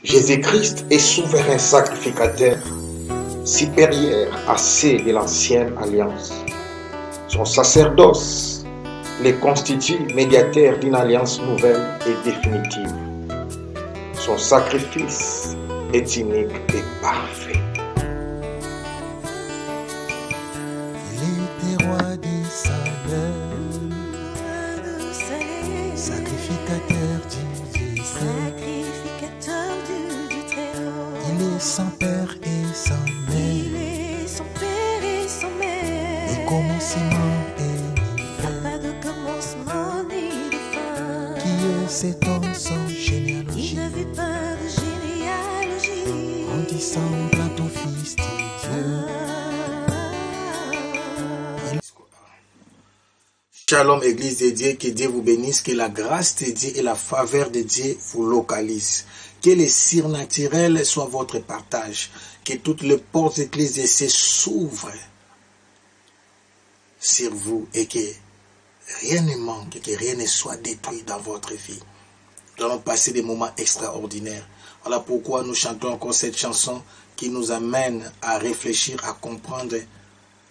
Jésus-Christ est souverain sacrificateur, supérieur à ceux de l'ancienne alliance. Son sacerdoce les constitue médiateur d'une alliance nouvelle et définitive. Son sacrifice est unique et parfait. Il était roi des saleurs, sacrificateur du Très-Haut. Il est sans père et sans mère. Le commencement pas de commencement ni de fin. qui est cet homme sans Il généalogie, n'avait pas de généalogie. grandissant à ton fils de Dieu. Shalom Église de Dieu, que Dieu vous bénisse, que la grâce de Dieu et la faveur de Dieu vous localisent. Que le surnaturel soit votre partage. Que toutes les portes de l'Église de Dieu s'ouvrent sur vous et que rien ne manque, que rien ne soit détruit dans votre vie. Nous allons passer des moments extraordinaires. Voilà pourquoi nous chantons encore cette chanson qui nous amène à réfléchir, à comprendre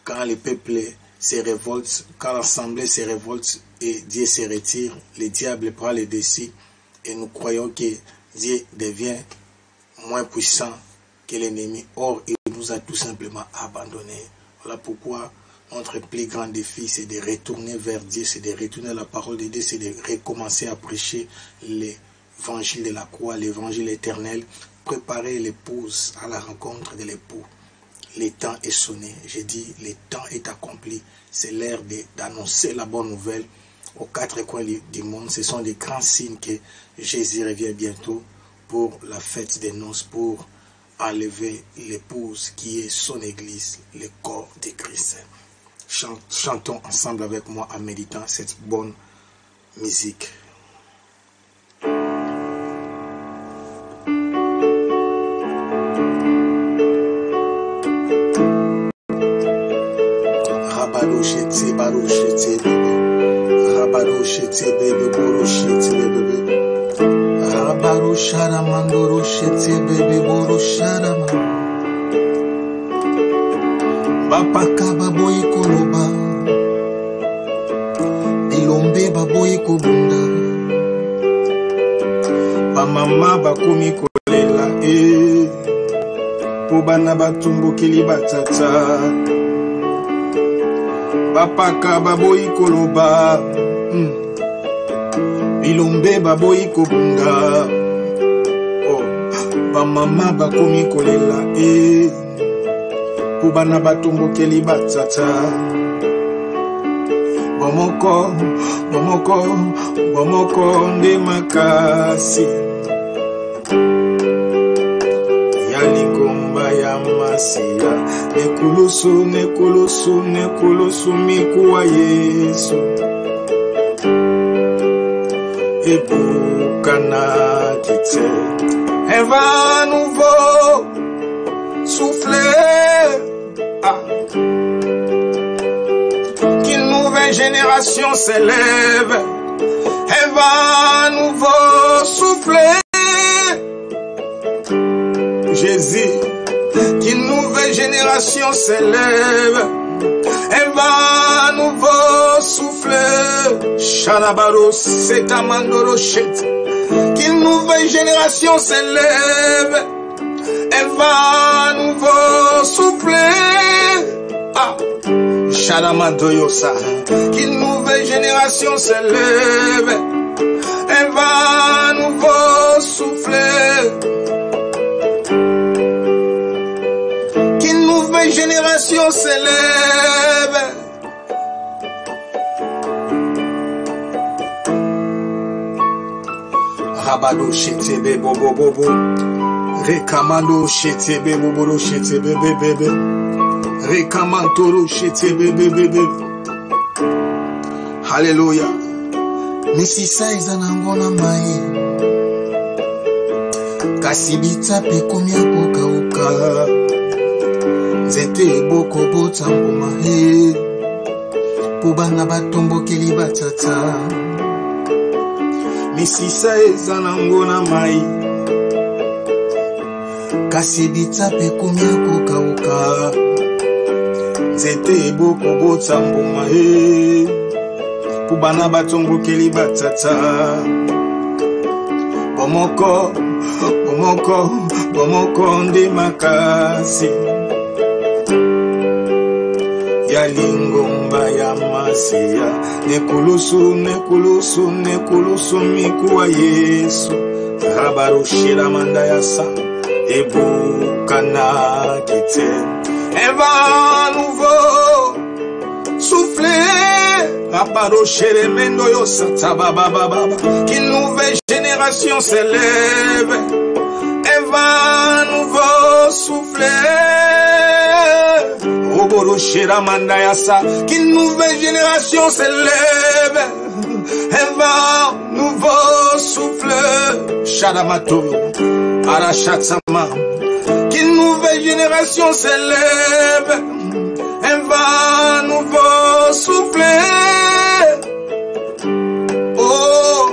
quand le peuple se révolte, quand l'assemblée se révolte et Dieu se retire, le diable prend le dessus et nous croyons que Dieu devient moins puissant que l'ennemi. Or, il nous a tout simplement abandonnés. Voilà pourquoi notre plus grand défi, c'est de retourner vers Dieu, c'est de retourner à la parole de Dieu, c'est de recommencer à prêcher l'évangile de la croix, l'évangile éternel, préparer l'épouse à la rencontre de l'époux. Le temps est sonné, j'ai dit, le temps est accompli. C'est l'heure d'annoncer la bonne nouvelle aux quatre coins du monde. Ce sont des grands signes que Jésus revient bientôt pour la fête des noces, pour enlever l'épouse qui est son église, le corps de Christ. Chantons ensemble avec moi en méditant cette bonne musique. Rabadoshete baroshete bebe, rabadoshete bebe boroshete bebe, rabaroshara mandoroshete bebe boroshara mandoro. Bapaka baboyi koloba, bilombe baboyi kobunda, bamama bakomi kolela po bana batumbukili batata. Bapaka baboyi koloba, bilombe baboyi kobunda, oh, bamama bakomi kolela Kubana batumbukeli batata. Bomoko nde makasi Yalikomba ya masia. Nekulusu mikuwa Yesu. Ebukana kite. Un vent nouveau souffler. Qu'une nouvelle génération s'élève, un vent nouveau souffler. Jésus, qu'une nouvelle génération s'élève, un vent nouveau souffler. Shalabaro, c'est Amandoro Chet. Qu'une nouvelle génération s'élève, un vent nouveau souffler. Shadamantoyosa, qu'une nouvelle génération s'élève, un vent nouveau souffler. Qu'une nouvelle génération s'élève. Rabado chetebe bobo bobo, rekamando chetebe bobo chetebe bebe. Rekamantoro shete bebe. Hallelujah. Misisa izanangona mai, kasibita pe komia kokauka, zete boko bota ngoma he, kubana batumbukeli batata. Misisa ezanangona mai, kasi bitape komi akokauka nzete ebokobota mbuma po bana batombokeli batata bomoko nde makasi ya lingomba ya masiya nekulusu mikuwa Yesu rabarushira manda ya sa ebukana kite un vent nouveau souffler rabarushire mendo yo satababa qu'une nouvelle génération s'élève un vent nouveau souffler qu'une nouvelle génération s'élève, un vent nouveau souffle, Shadamato, Arachatama, qu'une nouvelle génération s'élève, un vent nouveau souffle, oh,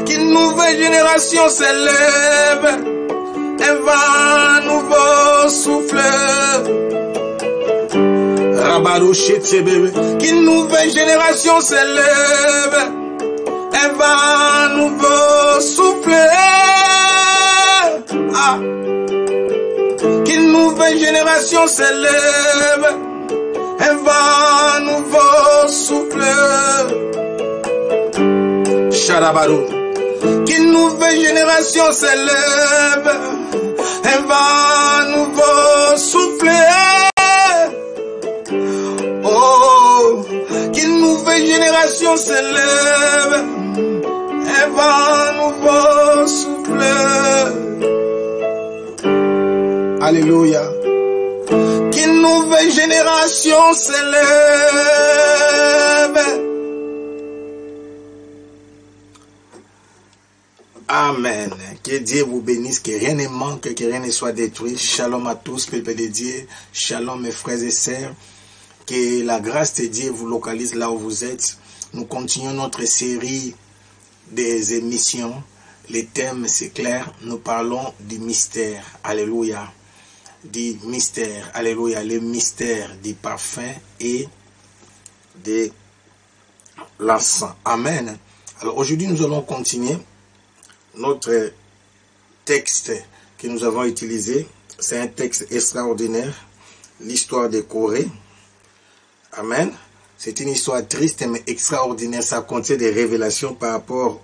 qu'une nouvelle génération s'élève, un vent nouveau souffle. Qu'une nouvelle génération s'élève, un vent nouveau souffle. Ah. Qu'une nouvelle génération s'élève, un vent nouveau souffle. Sharabarou. Qu'une nouvelle génération s'élève, un vent nouveau souffle. Oh, qu'une nouvelle génération s'élève, un vent nouveau souffle. Alléluia. Qu'une nouvelle génération s'élève. Amen. Que Dieu vous bénisse, que rien ne manque, que rien ne soit détruit. Shalom à tous, peuple de Dieu. Shalom mes frères et sœurs. Que la grâce de Dieu vous localise là où vous êtes. Nous continuons notre série des émissions. Les thèmes, c'est clair. Nous parlons du mystère. Alléluia. Du mystère. Alléluia. Le mystère du parfum et de l'encens. Amen. Alors aujourd'hui, nous allons continuer notre texte que nous avons utilisé. C'est un texte extraordinaire. L'histoire de Corée. Amen. C'est une histoire triste mais extraordinaire. Ça contient des révélations par rapport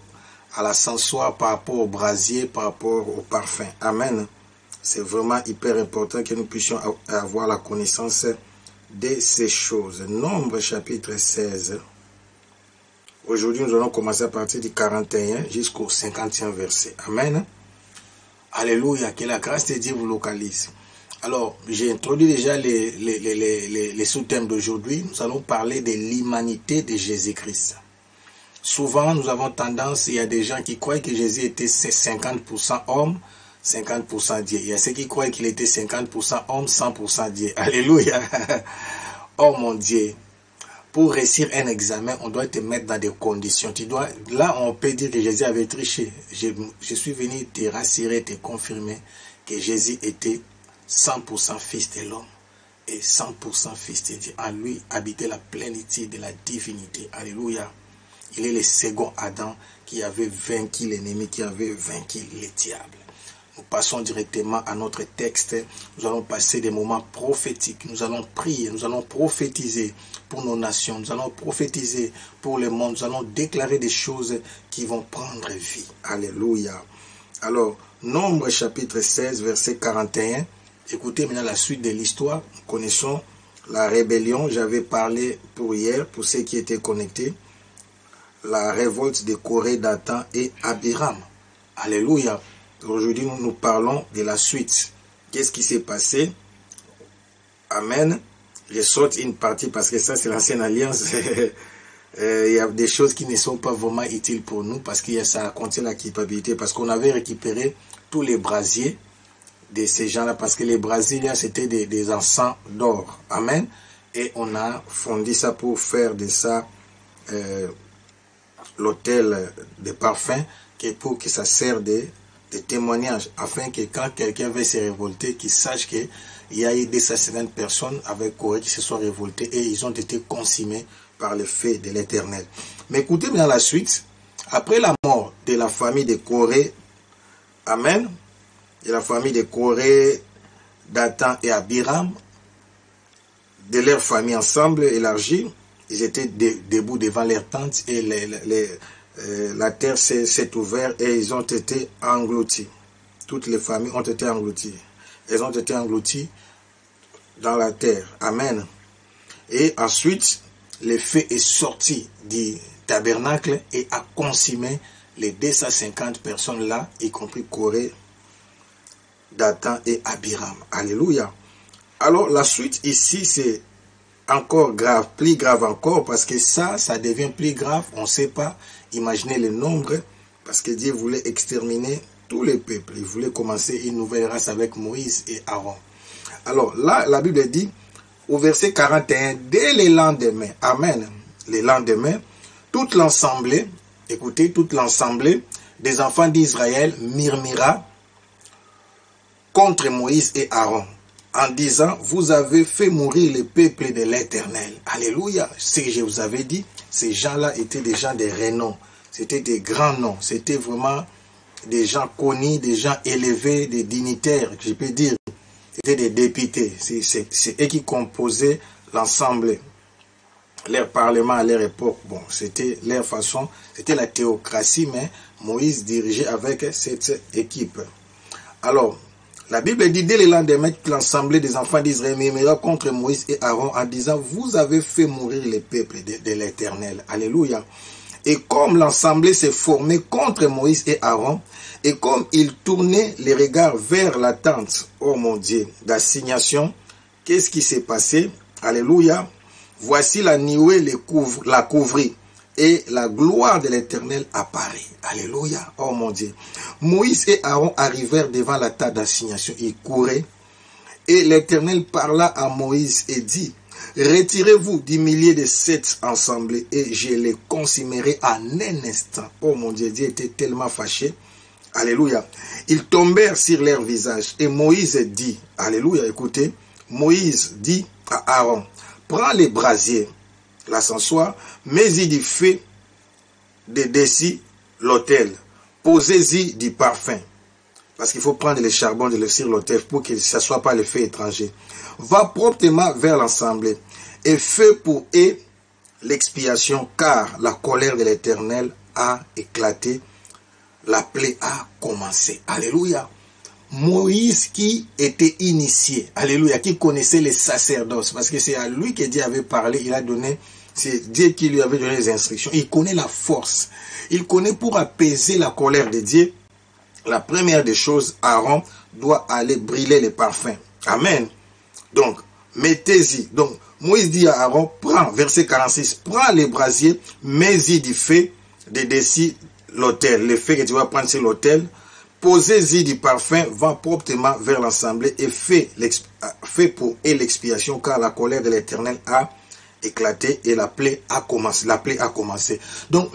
à la sensoire, par rapport au brasier, par rapport au parfum. Amen. C'est vraiment hyper important que nous puissions avoir la connaissance de ces choses. Nombre chapitre 16. Aujourd'hui, nous allons commencer à partir du 41 jusqu'au 50e verset. Amen. Alléluia. Que la grâce de Dieu vous localise. Alors, j'ai introduit déjà les sous-thèmes d'aujourd'hui. Nous allons parler de l'humanité de Jésus-Christ. Souvent, nous avons tendance, il y a des gens qui croient que Jésus était 50% homme, 50% Dieu. Il y a ceux qui croient qu'il était 50% homme, 100% Dieu. Alléluia. Oh mon Dieu. Pour réussir un examen, on doit te mettre dans des conditions. Là, on peut dire que Jésus avait triché. Je suis venu te rassurer, te confirmer que Jésus était 100% fils de l'homme et 100% fils de Dieu. En lui habitait la plénitude de la divinité. Alléluia. Il est le second Adam qui avait vaincu l'ennemi, qui avait vaincu le diable. Nous passons directement à notre texte. Nous allons passer des moments prophétiques. Nous allons prier, nous allons prophétiser pour nos nations. Nous allons prophétiser pour le monde. Nous allons déclarer des choses qui vont prendre vie. Alléluia. Alors, Nombre chapitre 16, verset 41. Écoutez maintenant la suite de l'histoire. Nous connaissons la rébellion. J'avais parlé pour hier, pour ceux qui étaient connectés. La révolte de Corée, Dathan et Abiram. Alléluia. Aujourd'hui, nous parlons de la suite. Qu'est-ce qui s'est passé? Amen. Je saute une partie parce que ça, c'est l'ancienne alliance. Il y a des choses qui ne sont pas vraiment utiles pour nous parce que ça contient la culpabilité. Parce qu'on avait récupéré tous les brasiers de ces gens-là. Parce que les brasiers, c'était des encens d'or. Amen. Et on a fondu ça pour faire de ça l'autel de parfum pour que ça serve de des témoignages, afin que quand quelqu'un veut se révolter, qu'il sache qu'il y a eu 250 personnes avec Corée qui se sont révoltées et ils ont été consumés par le feu de l'Éternel. Mais écoutez bien la suite. Après la mort de la famille de Corée, amen, de la famille de Corée, Dathan et Abiram, de leur famille ensemble élargie, ils étaient debout devant leur tente et la terre s'est ouverte et ils ont été engloutis. Toutes les familles ont été englouties. Elles ont été englouties dans la terre. Amen. Et ensuite, le feu est sorti du tabernacle et a consumé les 250 personnes là, y compris Corée, Dathan et Abiram. Alléluia. Alors la suite ici, c'est encore grave, plus grave encore, parce que ça devient plus grave. On ne sait pas imaginer le nombre, parce que Dieu voulait exterminer tous les peuples. Il voulait commencer une nouvelle race avec Moïse et Aaron. Alors là, la Bible dit, au verset 41, dès le lendemain, amen, le lendemain, toute l'assemblée, écoutez, toute l'assemblée des enfants d'Israël murmura contre Moïse et Aaron, en disant, vous avez fait mourir le peuple de l'Éternel. Alléluia. Ce que je vous avais dit, ces gens-là étaient des gens de renom. C'était des grands noms. C'était vraiment des gens connus, des gens élevés, des dignitaires, je peux dire. C'était des députés. C'est eux qui composaient l'ensemble. Leur parlement à leur époque, bon, c'était leur façon, c'était la théocratie, mais Moïse dirigeait avec cette équipe. Alors, la Bible dit, dès le lendemain, l'assemblée des enfants d'Israël murmura contre Moïse et Aaron en disant, vous avez fait mourir les peuples de l'Éternel. Alléluia. Et comme l'assemblée s'est formée contre Moïse et Aaron, et comme ils tournaient les regards vers la tente, oh mon Dieu, d'assignation, qu'est-ce qui s'est passé? Alléluia. Voici la nuée la couvrit et la gloire de l'Éternel apparaît. Alléluia. Oh mon Dieu. Moïse et Aaron arrivèrent devant la table d'assignation. Ils couraient et l'Éternel parla à Moïse et dit, retirez-vous du milieu de cette assemblée et je les consumerai en un instant. Oh mon Dieu, Dieu était tellement fâché. Alléluia. Ils tombèrent sur leur visage et Moïse dit, alléluia, écoutez, Moïse dit à Aaron, prends les brasiers, l'ascensoir, mets-y du feu de dessus l'autel, posez-y du parfum, parce qu'il faut prendre les charbons sur l'autel pour que ce ne soit pas le feu étranger. Va promptement vers l'assemblée et fais pour eux l'expiation, car la colère de l'Éternel a éclaté, la plaie a commencé. Alléluia. Moïse qui était initié, alléluia, qui connaissait les sacerdoces, parce que c'est à lui que Dieu avait parlé, il a donné, c'est Dieu qui lui avait donné les instructions. Il connaît la force, il connaît pour apaiser la colère de Dieu. La première des choses, Aaron doit aller brûler les parfums. Amen. Donc, mettez-y. Donc, Moïse dit à Aaron, prends, verset 46, prends les brasiers, mets-y du feu de dessus l'autel, le feu que tu vas prendre sur l'autel. Posez-y du parfum, va promptement vers l'assemblée et fait pour eux l'expiation, car la colère de l'Éternel a éclaté et la plaie a commencé. Donc,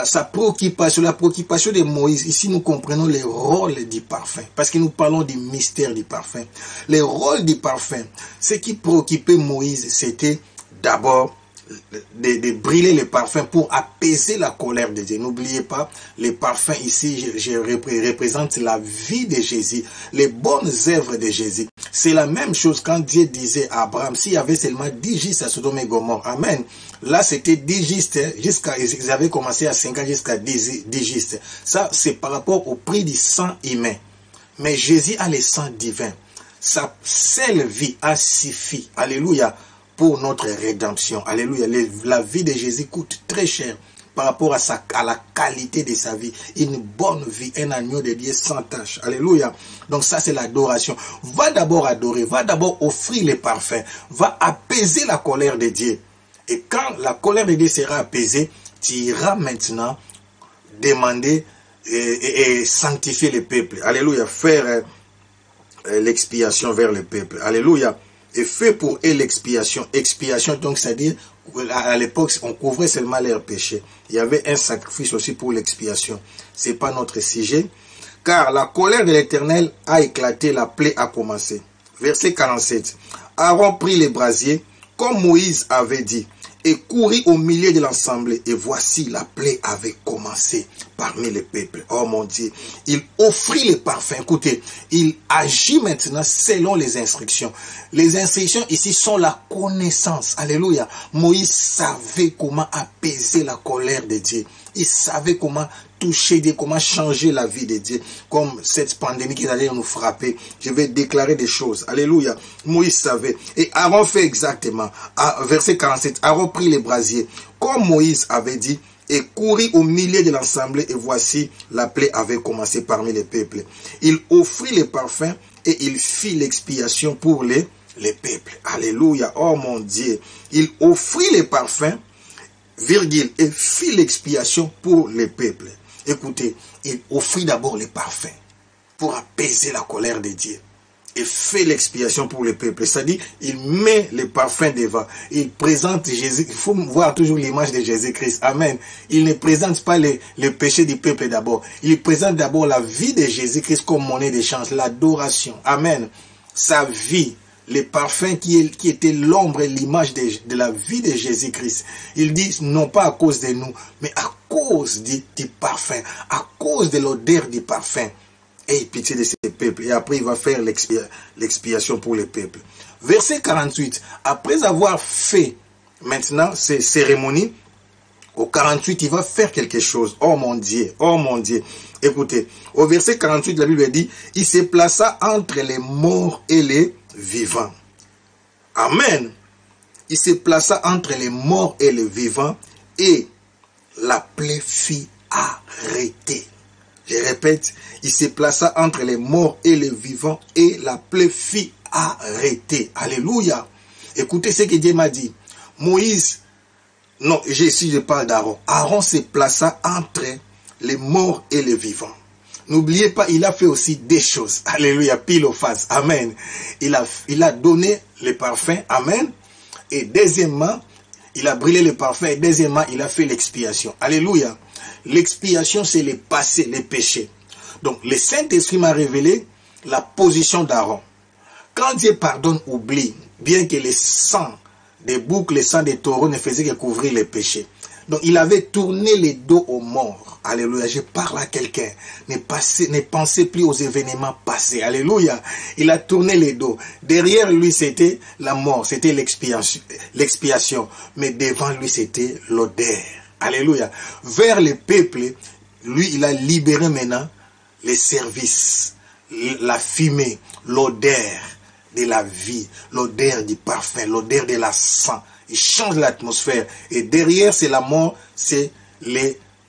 sa préoccupation, la préoccupation de Moïse, ici nous comprenons les rôles du parfum, parce que nous parlons du mystère du parfum. Les rôles du parfum, ce qui préoccupait Moïse, c'était d'abord de brûler les parfums pour apaiser la colère de Dieu. N'oubliez pas, les parfums ici, je représente la vie de Jésus, les bonnes œuvres de Jésus. C'est la même chose quand Dieu disait à Abraham, s'il y avait seulement 10 gistes à Sodome et Gomorrhe, amen. Là, c'était 10 gistes, ils avaient commencé à 5 ans jusqu'à 10 gistes. Ça, c'est par rapport au prix du sang humain. Mais Jésus a le sang divin. Sa seule vie a suffi. Alléluia. Pour notre rédemption. Alléluia. La vie de Jésus coûte très cher par rapport à la qualité de sa vie. Une bonne vie, un agneau de Dieu sans tache. Alléluia. Donc ça, c'est l'adoration. Va d'abord adorer, va d'abord offrir les parfums, va apaiser la colère de Dieu. Et quand la colère de Dieu sera apaisée, tu iras maintenant demander et sanctifier le peuple. Alléluia. Faire l'expiation vers le peuple. Alléluia. Et fait pour eux l'expiation. Expiation, donc, c'est-à-dire, à l'époque, on couvrait seulement leurs péchés. Il y avait un sacrifice aussi pour l'expiation. Ce n'est pas notre sujet. car la colère de l'Éternel a éclaté, la plaie a commencé. Verset 47. Aaron prit les brasiers, comme Moïse avait dit, et courut au milieu de l'assemblée. Et voici, la plaie avait commencé parmi les peuples. Oh mon Dieu, il offrit les parfums. Écoutez, il agit maintenant selon les instructions. Les instructions ici sont la connaissance. Alléluia. Moïse savait comment apaiser la colère de Dieu. Il savait comment toucher Dieu, comment changer la vie de Dieu. Comme cette pandémie qui allait nous frapper. Je vais déclarer des choses. Alléluia. Moïse savait. Et Aaron fait exactement. Verset 47. Aaron prit les brasiers, comme Moïse avait dit, et courut au milieu de l'assemblée. Et voici, la plaie avait commencé parmi les peuples. Il offrit les parfums et il fit l'expiation pour les peuples. Alléluia. Oh mon Dieu. Il offrit les parfums, virgule, et fit l'expiation pour les peuples. Écoutez, il offrit d'abord les parfums pour apaiser la colère de Dieu et fait l'expiation pour le peuple. C'est-à-dire, il met les parfums devant. Il présente Jésus. Il faut voir toujours l'image de Jésus-Christ. Amen. Il ne présente pas les péchés du peuple d'abord. Il présente d'abord la vie de Jésus-Christ comme monnaie d'échange, l'adoration. Amen. Sa vie. Les parfums qui étaient l'ombre et l'image de la vie de Jésus-Christ. Il dit, non pas à cause de nous, mais à cause du parfum, à cause de l'odeur du parfum. Et pitié de ces peuples. Et après, il va faire l'expiation pour les peuples. Verset 48. Après avoir fait maintenant ces cérémonies, au 48, il va faire quelque chose. Oh mon Dieu, oh mon Dieu. Écoutez, au verset 48, la Bible dit, il se plaça entre les morts et les vivants. Amen. Il se plaça entre les morts et les vivants et la plaie fit arrêter. Je répète, il se plaça entre les morts et les vivants et la plaie fit arrêter. Alléluia. Écoutez ce que Dieu m'a dit. Moïse, non, je parle d'Aaron. Aaron se plaça entre les morts et les vivants. N'oubliez pas, il a fait aussi des choses. Alléluia, pile au face. Amen. Il a donné les parfums. Amen. Et deuxièmement, il a brûlé les parfums. Et deuxièmement, il a fait l'expiation. Alléluia. L'expiation, c'est les passés, les péchés. Donc, le Saint-Esprit m'a révélé la position d'Aaron. Quand Dieu pardonne, oublie, bien que le sang des boucs, le sang des taureaux ne faisait que couvrir les péchés. Donc, il avait tourné les dos aux morts. Alléluia. Je parle à quelqu'un. Ne pensez plus aux événements passés. Alléluia. Il a tourné les dos. Derrière lui, c'était la mort. C'était l'expiation. Mais devant lui, c'était l'odeur. Alléluia. Vers le peuple, lui, il a libéré maintenant les services, la fumée, l'odeur de la vie, l'odeur du parfum, l'odeur de la sang. Il change l'atmosphère. Et derrière, c'est la mort, c'est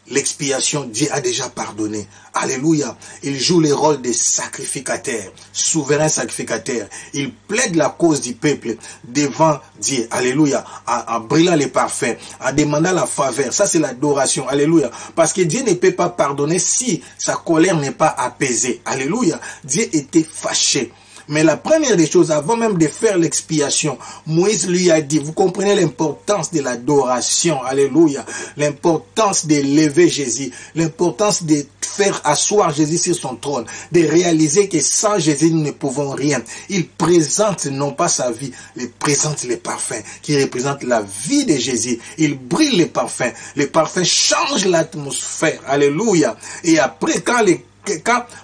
l'expiation. Dieu a déjà pardonné. Alléluia. Il joue le rôle de sacrificateur, souverain sacrificateur. Il plaide la cause du peuple devant Dieu. Alléluia. En brûlant les parfums, en demandant la faveur. Ça, c'est l'adoration. Alléluia. Parce que Dieu ne peut pas pardonner si sa colère n'est pas apaisée. Alléluia. Dieu était fâché. Mais la première des choses, avant même de faire l'expiation, Moïse lui a dit, vous comprenez l'importance de l'adoration, alléluia, l'importance de lever Jésus, l'importance de faire asseoir Jésus sur son trône, de réaliser que sans Jésus, nous ne pouvons rien. Il présente non pas sa vie, il présente les parfums qui représentent la vie de Jésus. Il brille les parfums changent l'atmosphère, alléluia. Et après,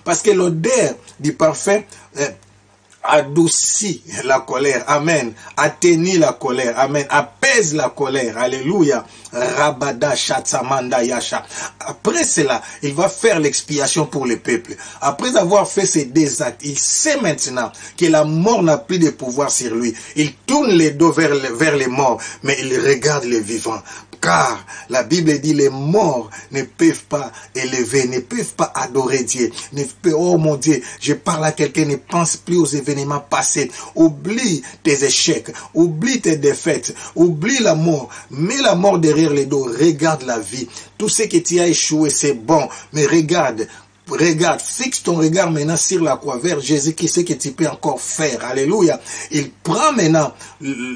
parce que l'odeur du parfum, adoucit la colère, amen, atténue la colère, amen, apaise la colère, alléluia, rabada chatsamanda yasha. Après cela, il va faire l'expiation pour le peuple. Après avoir fait ces deux actes, il sait maintenant que la mort n'a plus de pouvoir sur lui. Il tourne les dos vers les morts, mais il regarde les vivants. Car la Bible dit les morts ne peuvent pas élever, ne peuvent pas adorer Dieu. Oh mon Dieu, je parle à quelqu'un, ne pense plus aux événements passés. Oublie tes échecs, oublie tes défaites, oublie la mort. Mets la mort derrière les dos, regarde la vie. Tout ce que tu as échoué, c'est bon, mais regarde. Regarde, fixe ton regard maintenant sur la croix, vers Jésus-Christ, ce que tu peux encore faire. Alléluia. Il prend maintenant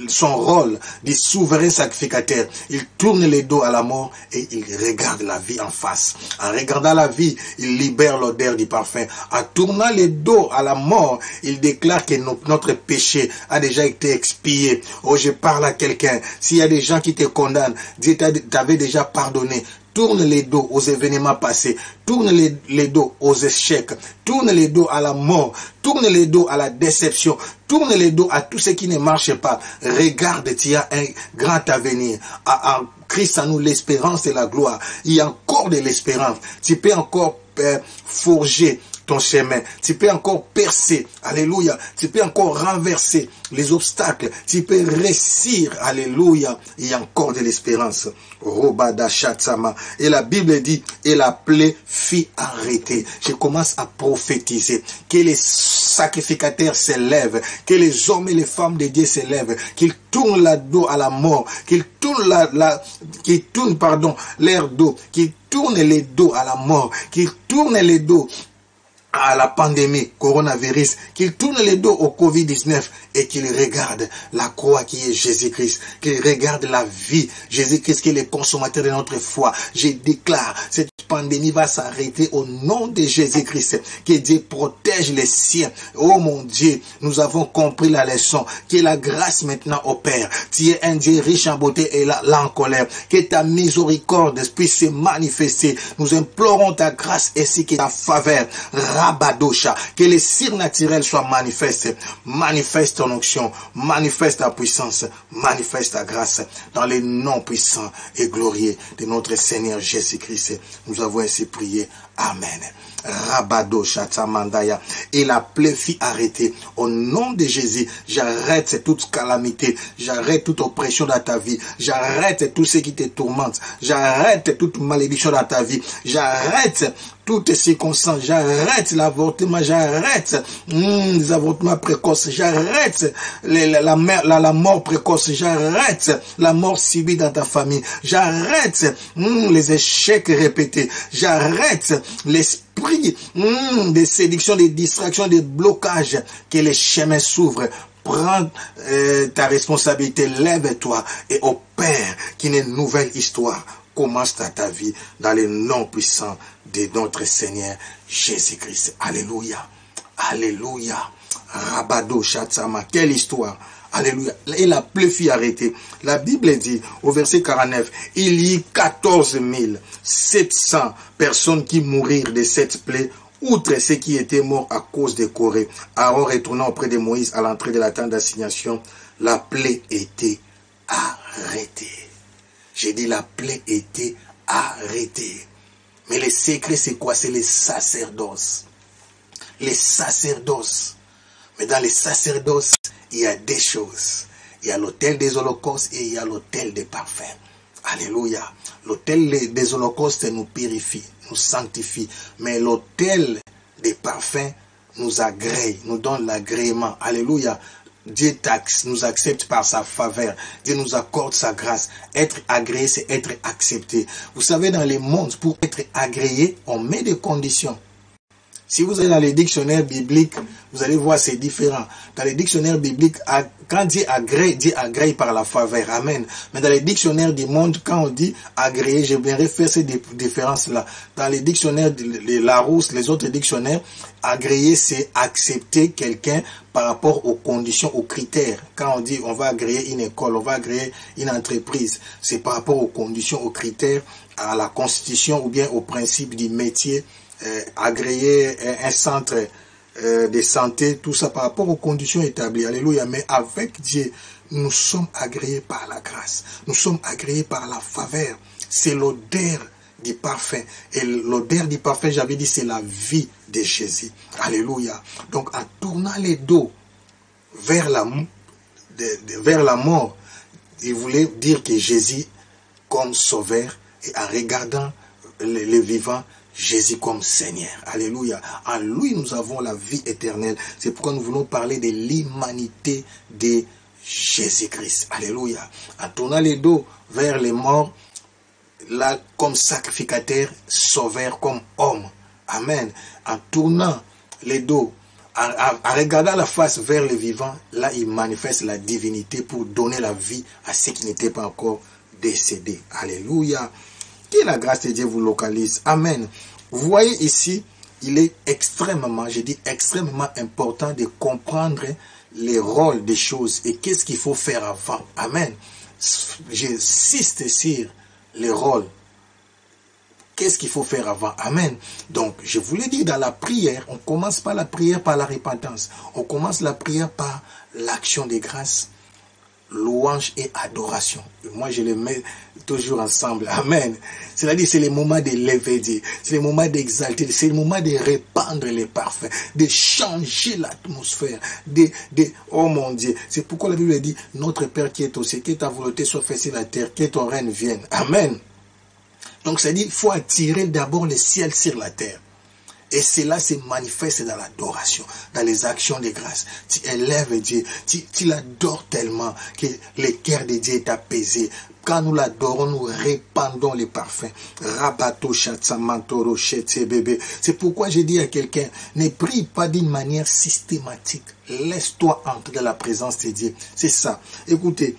son rôle de souverain sacrificateur. Il tourne les dos à la mort et il regarde la vie en face. En regardant la vie, il libère l'odeur du parfum. En tournant les dos à la mort, il déclare que notre péché a déjà été expié. Oh, je parle à quelqu'un. S'il y a des gens qui te condamnent, Dieu t'avait déjà pardonné. Tourne les dos aux événements passés, tourne les dos aux échecs, tourne les dos à la mort, tourne les dos à la déception, tourne les dos à tout ce qui ne marche pas. Regarde, tu as un grand avenir. En Christ en nous l'espérance et la gloire. Il y a encore de l'espérance. Tu peux encore forger ton chemin. Tu peux encore percer. Alléluia. Tu peux encore renverser les obstacles. Tu peux réussir. Alléluia. Il y a encore de l'espérance. Robada Shatsama. Et la Bible dit, et la plaie fit arrêter. Je commence à prophétiser. Que les sacrificateurs s'élèvent. Que les hommes et les femmes de Dieu s'élèvent. Qu'ils tournent le dos à la mort. Qu'ils tournent l'air dos. Qu'ils tournent les dos à la mort. Qu'ils tournent les dos à la pandémie, coronavirus, qu'il tourne les dos au Covid-19 et qu'il regarde la croix qui est Jésus-Christ, qu'il regarde la vie, Jésus-Christ qui est le consommateur de notre foi. Je déclare, cette pandémie va s'arrêter au nom de Jésus-Christ, que Dieu protège les siens. Oh mon Dieu, nous avons compris la leçon, que la grâce maintenant opère. Tu es un Dieu riche en beauté et là en colère, que ta miséricorde puisse se manifester. Nous implorons ta grâce ainsi que ta faveur. Rabadosha, que les cires naturelles soient manifestes. Manifeste ton onction, manifeste ta puissance, manifeste ta grâce dans les noms puissants et glorieux de notre Seigneur Jésus-Christ. Nous avons ainsi prié. Amen. Rabadosha Tsamandaya. Et la plaie fit arrêter. Au nom de Jésus, j'arrête toute calamité. J'arrête toute oppression dans ta vie. J'arrête tout ce qui te tourmente. J'arrête toute malédiction dans ta vie. J'arrête toutes circonstances. J'arrête l'avortement. J'arrête les avortements précoces. J'arrête la mort précoce. J'arrête la mort subie dans ta famille. J'arrête les échecs répétés. J'arrête l'esprit des séductions, des distractions, des blocages, que les chemins s'ouvrent. Prends ta responsabilité, lève-toi et opère qu'une nouvelle histoire commence dans ta vie dans le nom puissant de notre Seigneur Jésus-Christ. Alléluia. Alléluia. Rabado Shatsama. Quelle histoire. Alléluia. Et la plaie fut arrêtée. La Bible dit au verset 49, il y eut 14 700 personnes qui mourirent de cette plaie, outre ceux qui étaient morts à cause de Corée. Aaron retournant auprès de Moïse à l'entrée de la tente d'assignation, la plaie était arrêtée. J'ai dit la plaie était arrêtée. Mais le secret c'est quoi? C'est les sacerdoces. Les sacerdoces. Mais dans les sacerdoces, il y a des choses. Il y a l'autel des holocaustes et il y a l'autel des parfums. Alléluia. L'autel des holocaustes nous purifie, nous sanctifie. Mais l'autel des parfums nous agrée, nous donne l'agrément. Alléluia. Dieu nous accepte par sa faveur. Dieu nous accorde sa grâce. Être agréé, c'est être accepté. Vous savez, dans les mondes, pour être agréé, on met des conditions. Si vous allez dans les dictionnaires bibliques, vous allez voir c'est différent. Dans les dictionnaires bibliques, quand Dieu agrée par la faveur. Amen. Mais dans les dictionnaires du monde, quand on dit agréer, j'aimerais faire ces différences-là. Dans les dictionnaires de Larousse, les autres dictionnaires, agréer, c'est accepter quelqu'un par rapport aux conditions, aux critères. Quand on dit on va agréer une école, on va agréer une entreprise, c'est par rapport aux conditions, aux critères, à la constitution ou bien aux principes du métier. Agréer un centre de santé, tout ça par rapport aux conditions établies. Alléluia. Mais avec Dieu, nous sommes agréés par la grâce. Nous sommes agréés par la faveur. C'est l'odeur du parfum. Et l'odeur du parfum, j'avais dit, c'est la vie de Jésus. Alléluia. Donc, en tournant les dos vers la mort, il voulait dire que Jésus comme sauveur et en regardant les vivants, Jésus comme Seigneur. Alléluia. En lui, nous avons la vie éternelle. C'est pourquoi nous voulons parler de l'humanité de Jésus-Christ. Alléluia. En tournant les dos vers les morts, là, comme sacrificateur, sauveur, comme homme. Amen. En tournant les dos, en regardant la face vers le vivant, là il manifeste la divinité pour donner la vie à ceux qui n'étaient pas encore décédés. Alléluia. Que la grâce de Dieu vous localise. Amen. Vous voyez ici, il est extrêmement, je dis extrêmement important de comprendre les rôles des choses et qu'est-ce qu'il faut faire avant. Amen. J'insiste sur les rôles. Qu'est-ce qu'il faut faire avant? Amen. Donc, je vous l'ai dit, dans la prière, on commence pas la prière par la repentance. On commence la prière par l'action des grâces, louange et adoration. Et moi, je les mets toujours ensemble. Amen. C'est-à-dire, c'est le moment de lever Dieu. C'est le moment d'exalter. C'est le moment de répandre les parfums, de changer l'atmosphère. Oh mon Dieu. C'est pourquoi la Bible dit, notre Père qui est au ciel, que ta volonté soit faite sur la terre, que ton règne vienne. Amen. Donc, c'est-à-dire, il faut attirer d'abord le ciel sur la terre. Et cela se manifeste dans l'adoration, dans les actions de grâce. Tu élèves Dieu, tu l'adores tellement que le cœur de Dieu est apaisé. Quand nous l'adorons, nous répandons les parfums. Rabato chatsamantoro chetse bébé. C'est pourquoi je dis à quelqu'un, ne prie pas d'une manière systématique. Laisse-toi entrer dans la présence de Dieu. C'est ça. Écoutez,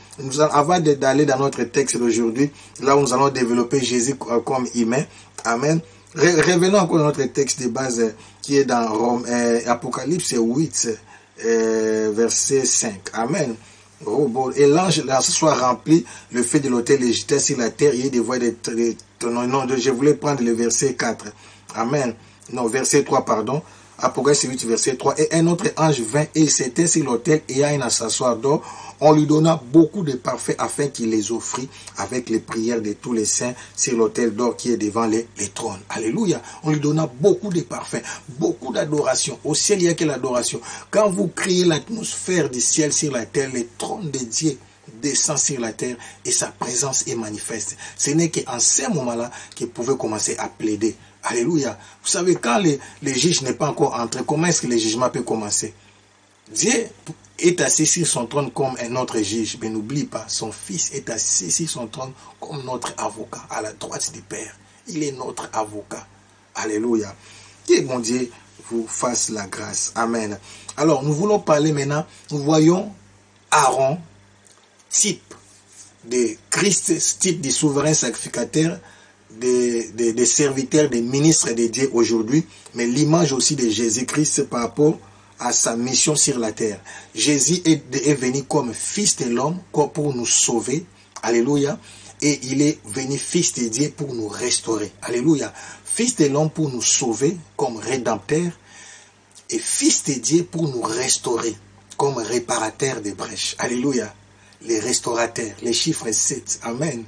avant d'aller dans notre texte d'aujourd'hui, là où nous allons développer Jésus comme humain. Amen. Revenons encore à notre texte de base qui est dans Apocalypse 8, verset 5. Amen. Et l'ange soit rempli, le feu de l'autel est jeté sur la terre, il y a des voix de non, je voulais prendre le verset 4. Amen. Non, verset 3, pardon. Apocalypse 8, verset 3. Et un autre ange vint et il s'était sur l'autel et ayant à s'asseoir d'or. On lui donna beaucoup de parfaits afin qu'il les offrit avec les prières de tous les saints sur l'autel d'or qui est devant les trônes. Alléluia. On lui donna beaucoup de parfaits, beaucoup d'adoration. Au ciel, il n'y a que l'adoration. Quand vous créez l'atmosphère du ciel sur la terre, le trône de Dieu descend sur la terre et sa présence est manifeste. Ce n'est qu'en ce moment-là qu'il pouvait commencer à plaider. Alléluia. Vous savez, quand les juges n'est pas encore entré, comment est-ce que le jugement peut commencer? Dieu est assis sur son trône comme un autre juge. Mais n'oublie pas, son fils est assis sur son trône comme notre avocat, à la droite du Père. Il est notre avocat. Alléluia. Que mon Dieu vous fasse la grâce. Amen. Alors, nous voulons parler maintenant, nous voyons Aaron, type de Christ, type du souverain sacrificateur, des serviteurs, des ministres de Dieu aujourd'hui, mais l'image aussi de Jésus-Christ par rapport à sa mission sur la terre. Jésus est venu comme fils de l'homme pour nous sauver. Alléluia. Et il est venu fils de Dieu pour nous restaurer. Alléluia. Fils de l'homme pour nous sauver comme rédempteur et fils de Dieu pour nous restaurer comme réparateur des brèches. Alléluia. Les restaurateurs, les chiffres 7. Amen.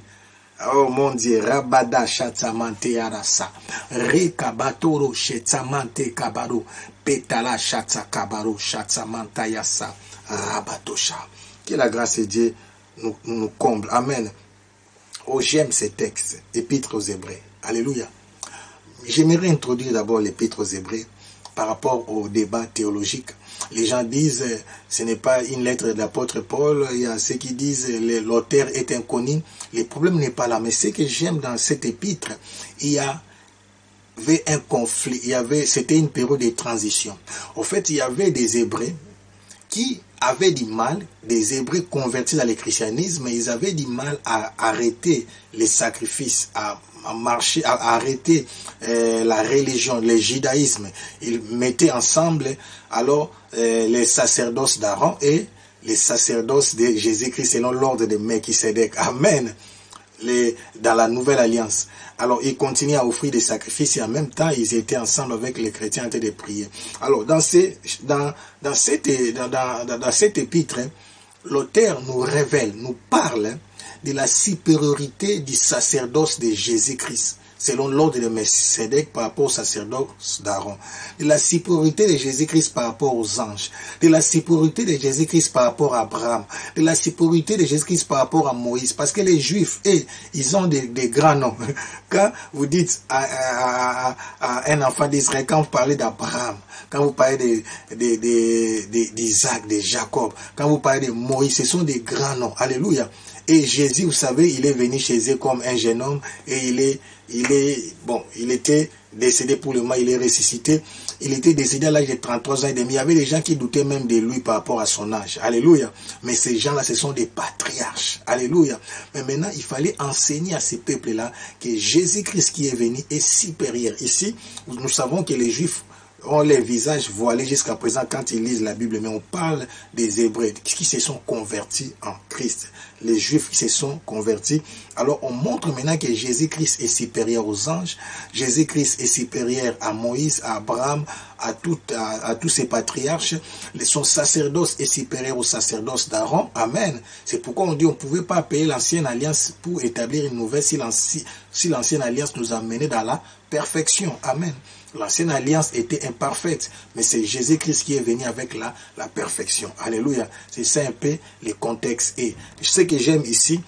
Oh mon Dieu, Rabada Chatsamante Arasa, Rekabatoro Chetsamante Kabaro, Petala Chatsakabaro, Chatsamanta Yasa, Rabatosha. Que la grâce de Dieu nous comble. Amen. Oh, j'aime ces textes, Épître aux Hébreux. Alléluia. J'aimerais introduire d'abord l'Épître aux Hébreux par rapport au débat théologique. Les gens disent, ce n'est pas une lettre de l'apôtre Paul. Il y a ceux qui disent, l'auteur est inconnu. Le problème n'est pas là. Mais ce que j'aime dans cet épître, il y avait un conflit. C'était une période de transition. En fait, il y avait des Hébreux qui avaient du mal, des Hébreux convertis dans le christianisme, mais ils avaient du mal à arrêter les sacrifices, à arrêter la religion, le judaïsme. Ils mettaient ensemble alors les sacerdoces d'Aaron et les sacerdoces de Jésus-Christ selon l'ordre de Melchisédek. Amen. Dans la nouvelle alliance. Alors, ils continuaient à offrir des sacrifices et en même temps, ils étaient ensemble avec les chrétiens en train de prier. Alors, dans cet épître, l'auteur nous révèle, nous parle de la supériorité du sacerdoce de Jésus-Christ, selon l'ordre de Melchisédek par rapport au sacerdoce d'Aaron, de la supériorité de Jésus-Christ par rapport aux anges, de la supériorité de Jésus-Christ par rapport à Abraham, de la supériorité de Jésus-Christ par rapport à Moïse, parce que les Juifs, ils ont des grands noms. Quand vous dites à un enfant d'Israël, quand vous parlez d'Abraham, quand vous parlez d'Isaac, de Jacob, quand vous parlez de Moïse, ce sont des grands noms. Alléluia. Et Jésus, vous savez, il est venu chez eux comme un jeune homme et il était décédé pour le moment, il est ressuscité. Il était décédé à l'âge de 33 ans et demi. Il y avait des gens qui doutaient même de lui par rapport à son âge. Alléluia. Mais ces gens-là, ce sont des patriarches. Alléluia. Mais maintenant, il fallait enseigner à ces peuples-là que Jésus-Christ qui est venu est supérieur. Ici, nous savons que les Juifs ont les visages voilés jusqu'à présent quand ils lisent la Bible, mais on parle des Hébreux qui se sont convertis en Christ. Les Juifs qui se sont convertis. Alors on montre maintenant que Jésus-Christ est supérieur aux anges, Jésus-Christ est supérieur à Moïse, à Abraham, à tous ces patriarches. Son sacerdoce est supérieur au sacerdoce d'Aaron. Amen. C'est pourquoi on dit qu'on ne pouvait pas payer l'ancienne alliance pour établir une nouvelle si l'ancienne alliance nous a menés dans la perfection. Amen. L'ancienne alliance était imparfaite, mais c'est Jésus-Christ qui est venu avec la perfection. Alléluia. C'est ça un peu le contexte. Et ce que j'aime ici,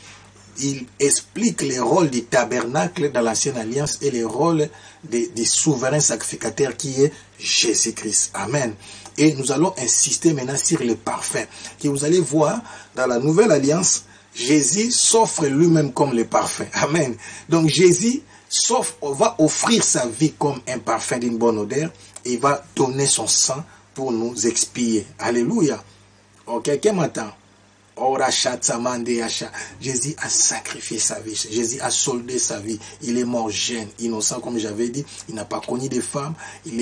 il explique les rôles du tabernacle dans l'ancienne alliance et les rôles du souverain sacrificateur qui est Jésus-Christ. Amen. Et nous allons insister maintenant sur le parfum. Que vous allez voir, dans la nouvelle alliance, Jésus s'offre lui-même comme le parfum. Amen. Donc Jésus va offrir sa vie comme un parfum d'une bonne odeur et il va donner son sang pour nous expier. Alléluia. Ok, quelqu'un m'attend? Jésus a sacrifié sa vie. Jésus a soldé sa vie. Il est mort jeune, innocent, comme j'avais dit. Il n'a pas connu de femme. Il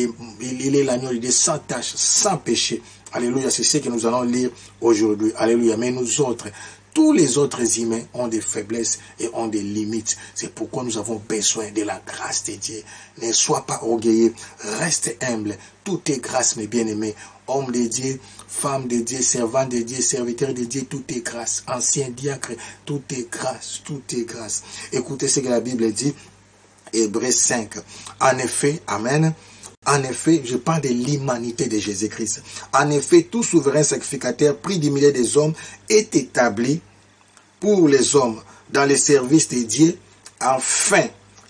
est l'agneau de Dieu sans tache, sans péché. Alléluia. C'est ce que nous allons lire aujourd'hui. Alléluia. Mais nous autres, tous les autres humains ont des faiblesses et ont des limites. C'est pourquoi nous avons besoin de la grâce de Dieu. Ne sois pas orgueilleux, reste humble. Tout est grâce, mes bien-aimés. Homme de Dieu, femme de Dieu, servant de Dieu, serviteur de Dieu, tout est grâce. Ancien diacre, tout est grâce, tout est grâce. Écoutez ce que la Bible dit, Hébreux 5. En effet, amen. En effet, je parle de l'humanité de Jésus-Christ. En effet, tout souverain sacrificateur pris du milieu des hommes est établi pour les hommes dans le service de Dieu afin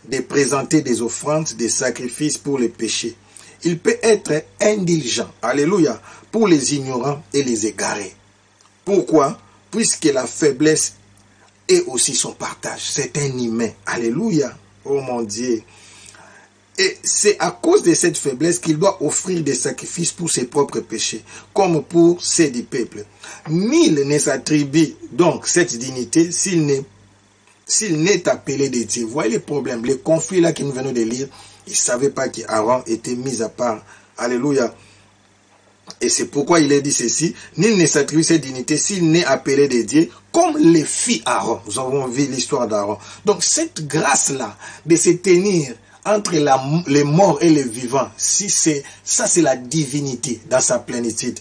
de présenter des offrandes, des sacrifices pour les péchés. Il peut être indulgent, alléluia, pour les ignorants et les égarés. Pourquoi? Puisque la faiblesse est aussi son partage. C'est un humain, alléluia, oh mon Dieu. Et c'est à cause de cette faiblesse qu'il doit offrir des sacrifices pour ses propres péchés, comme pour ceux du peuple. Nul ne s'attribue donc cette dignité s'il n'est appelé de Dieu. Vous voyez les problèmes, les conflits là que nous venons de lire. Ils ne savaient pas qu'Aaron était mis à part. Alléluia. Et c'est pourquoi il est dit ceci. Nul ne s'attribue cette dignité s'il n'est appelé de Dieu, comme les filles Aaron. Nous avons vu l'histoire d'Aaron. Donc cette grâce-là, de se tenir entre les morts et les vivants, ça c'est la divinité dans sa plénitude.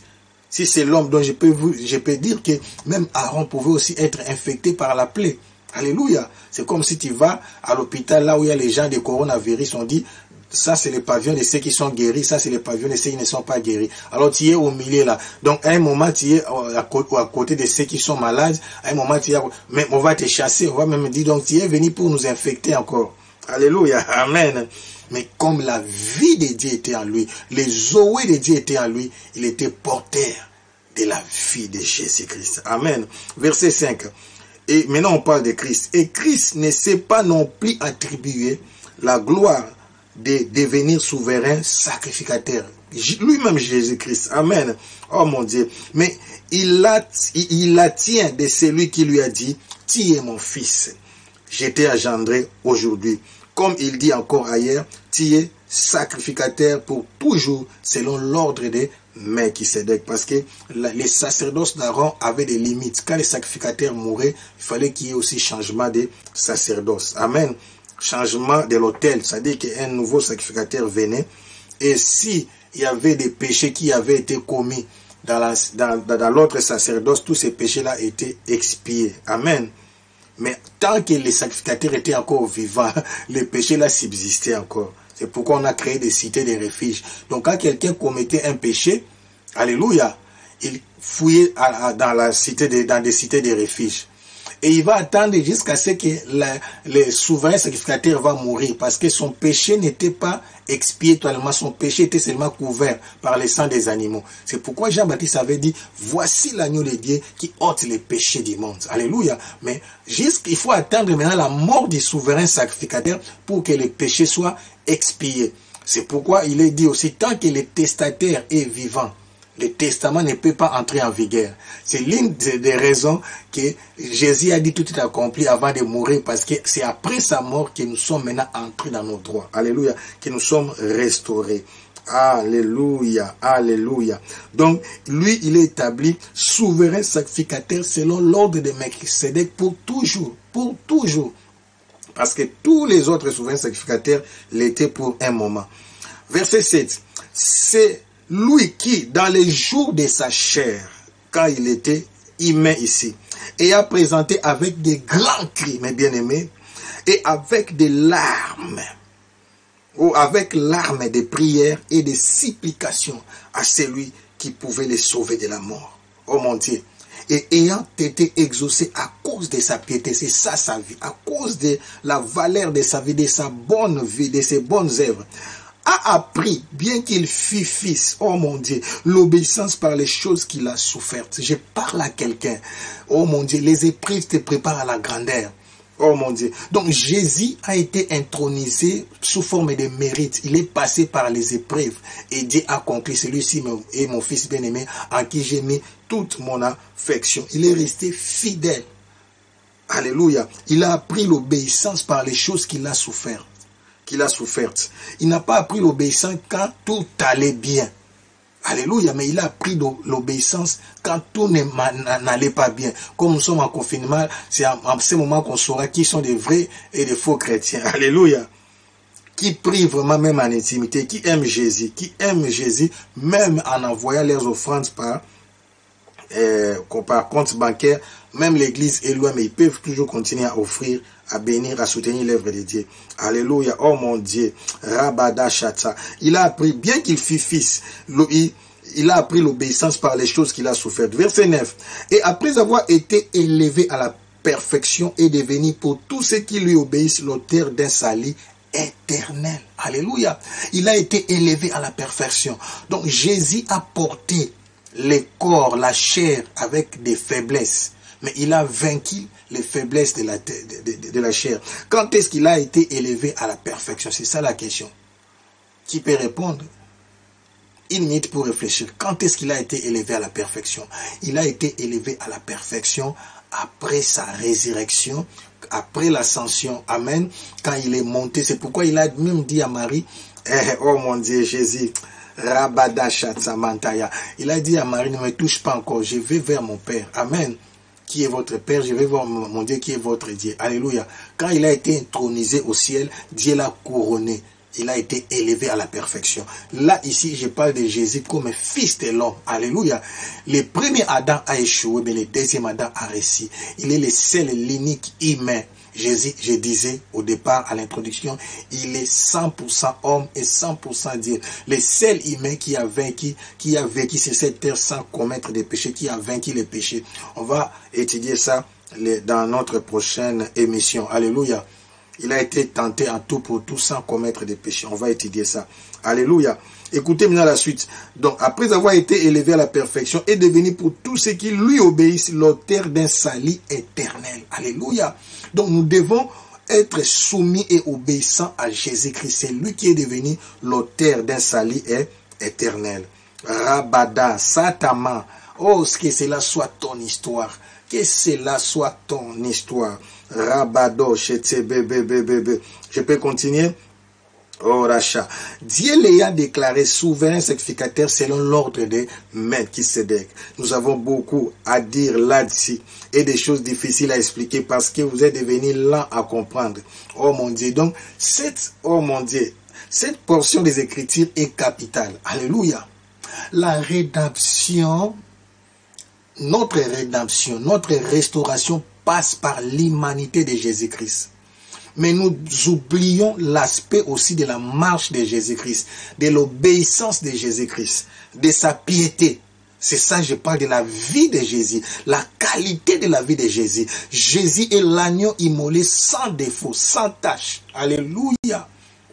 Si c'est l'homme dont je peux dire que même Aaron pouvait aussi être infecté par la plaie. Alléluia. C'est comme si tu vas à l'hôpital là où il y a les gens de coronavirus, on dit ça c'est le pavillon de ceux qui sont guéris, ça c'est le pavillon de ceux qui ne sont pas guéris. Alors tu es au milieu là. Donc à un moment tu es à côté de ceux qui sont malades, à un moment tu es mais on va te chasser, on va même dire donc tu es venu pour nous infecter encore. Alléluia, amen. Mais comme la vie de Dieu était en lui, les zoé de Dieu étaient en lui, il était porteur de la vie de Jésus-Christ. Amen. Verset 5. Et maintenant on parle de Christ. Et Christ ne s'est pas non plus attribué la gloire de devenir souverain sacrificateur. Lui-même Jésus-Christ. Amen. Oh mon Dieu. Mais il la tient de celui qui lui a dit, tu es mon fils. Je t'ai engendré aujourd'hui. Comme il dit encore ailleurs, tu es sacrificateur pour toujours selon l'ordre de Melchisédek. Parce que les sacerdoces d'Aaron avaient des limites. Quand les sacrificateurs mouraient, il fallait qu'il y ait aussi changement de sacerdoce. Amen. Changement de l'autel, c'est-à-dire qu'un nouveau sacrificateur venait. Et si il y avait des péchés qui avaient été commis dans l'autre sacerdoce, tous ces péchés-là étaient expiés. Amen. Mais tant que les sacrificateurs étaient encore vivants, les péchés-là subsistaient encore. C'est pourquoi on a créé des cités de refuge. Donc quand quelqu'un commettait un péché, alléluia, il fouillait dans des cités de refuge. Et il va attendre jusqu'à ce que le souverain sacrificateur va mourir. Parce que son péché n'était pas expié totalement. Son péché était seulement couvert par le sang des animaux. C'est pourquoi Jean-Baptiste avait dit, voici l'agneau de Dieu qui ôte les péchés du monde. Alléluia. Mais il faut attendre maintenant la mort du souverain sacrificateur pour que les péchés soient expiés. C'est pourquoi il est dit aussi, tant que le testataire est vivant, le testament ne peut pas entrer en vigueur. C'est l'une des raisons que Jésus a dit tout est accompli avant de mourir, parce que c'est après sa mort que nous sommes maintenant entrés dans nos droits. Alléluia. Que nous sommes restaurés. Alléluia, alléluia. Donc, lui, il est établi souverain sacrificateur selon l'ordre de Melchisédek pour toujours, Parce que tous les autres souverains sacrificateurs l'étaient pour un moment. Verset 7. C'est lui qui, dans les jours de sa chair, quand il était humain ici, et a présenté avec des grands cris, mes bien-aimés, et avec des larmes, ou avec larmes de prières et de supplications à celui qui pouvait les sauver de la mort. Oh mon Dieu! Et ayant été exaucé à cause de sa piété, c'est ça sa vie, à cause de la valeur de sa vie, de sa bonne vie, de ses bonnes œuvres, a appris, bien qu'il fût fils, oh mon Dieu, l'obéissance par les choses qu'il a souffertes. Je parle à quelqu'un, oh mon Dieu, les épreuves te préparent à la grandeur. Oh mon Dieu. Donc Jésus a été intronisé sous forme de mérite. Il est passé par les épreuves. Et Dieu a conclu, celui-ci est mon fils bien-aimé en qui j'ai mis toute mon affection. Il est resté fidèle. Alléluia. Il a appris l'obéissance par les choses qu'il a souffert. Il n'a pas appris l'obéissance quand tout allait bien. Alléluia, mais il a appris l'obéissance quand tout n'allait pas bien. Comme nous sommes en confinement, c'est à ce moment qu'on saura qui sont des vrais et des faux chrétiens. Alléluia. Qui prient vraiment même en intimité, qui aiment Jésus, même en envoyant leurs offrandes par compte bancaire. Même l'église est loin, mais ils peuvent toujours continuer à offrir, à bénir, à soutenir l'œuvre de Dieu. Alléluia. Oh mon Dieu. Rabada Shata. Il a appris, bien qu'il fût fils, il a appris l'obéissance par les choses qu'il a souffert. Verset 9. Et après avoir été élevé à la perfection et devenu pour tous ceux qui lui obéissent l'auteur d'un salut éternel. Alléluia. Il a été élevé à la perfection. Donc Jésus a porté le corps, la chair avec des faiblesses. Mais il a vaincu les faiblesses de la chair. Quand est-ce qu'il a été élevé à la perfection? C'est ça la question. Qui peut répondre? Une minute pour réfléchir. Quand est-ce qu'il a été élevé à la perfection? Il a été élevé à la perfection après sa résurrection, après l'ascension. Amen. Quand il est monté, c'est pourquoi il a même dit à Marie, oh mon Dieu, Jésus, Rabada Shatsamantaya. Il a dit à Marie, ne me touche pas encore, je vais vers mon Père. Amen. Qui est votre Père, je vais voir mon Dieu qui est votre Dieu. Alléluia. Quand il a été intronisé au ciel, Dieu l'a couronné. Il a été élevé à la perfection. Là, ici, je parle de Jésus comme fils de l'homme. Alléluia. Le premier Adam a échoué, mais le deuxième Adam a réussi. Il est le seul, l'unique humain. Jésus, je disais au départ, à l'introduction, il est 100% homme et 100% Dieu. Le seul humain qui a vécu sur cette terre sans commettre des péchés, qui a vaincu les péchés. On va étudier ça dans notre prochaine émission. Alléluia. Il a été tenté en tout pour tout sans commettre des péchés. On va étudier ça. Alléluia. Écoutez maintenant la suite. Donc, après avoir été élevé à la perfection et devenu pour tous ceux qui lui obéissent l'auteur d'un salut éternel. Alléluia. Donc, nous devons être soumis et obéissants à Jésus-Christ. C'est lui qui est devenu l'auteur d'un salut éternel. Rabada, Satama. Oh, que cela soit ton histoire. Que cela soit ton histoire. Rabado, je peux continuer? Oh, Racha. Dieu l'ayant déclaré souverain sacrificateur selon l'ordre de Melchisédek. Nous avons beaucoup à dire là-dessus et des choses difficiles à expliquer parce que vous êtes devenus lents à comprendre. Oh mon Dieu. Donc, cette portion des Écritures est capitale. Alléluia. La rédemption, notre restauration passe par l'humanité de Jésus-Christ. Mais nous oublions l'aspect aussi de la marche de Jésus-Christ, de l'obéissance de Jésus-Christ, de sa piété. C'est ça, je parle de la vie de Jésus, la qualité de la vie de Jésus. Jésus est l'agneau immolé sans défaut, sans tache. Alléluia.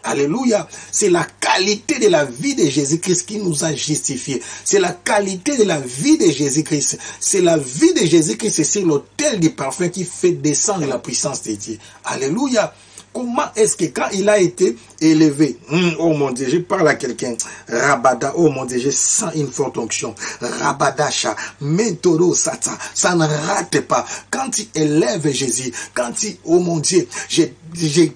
Alléluia. C'est la qualité de la vie de Jésus-Christ qui nous a justifiés. C'est la qualité de la vie de Jésus-Christ. C'est la vie de Jésus-Christ, c'est l'autel du parfum qui fait descendre la puissance de Dieu. Alléluia. Comment est-ce que quand il a été élevé, oh mon Dieu, je parle à quelqu'un, Rabada, oh mon Dieu, je sens une forte onction, Rabadasha, Mentoro Sata, ça ne rate pas. Quand il élève Jésus, quand il, oh mon Dieu, je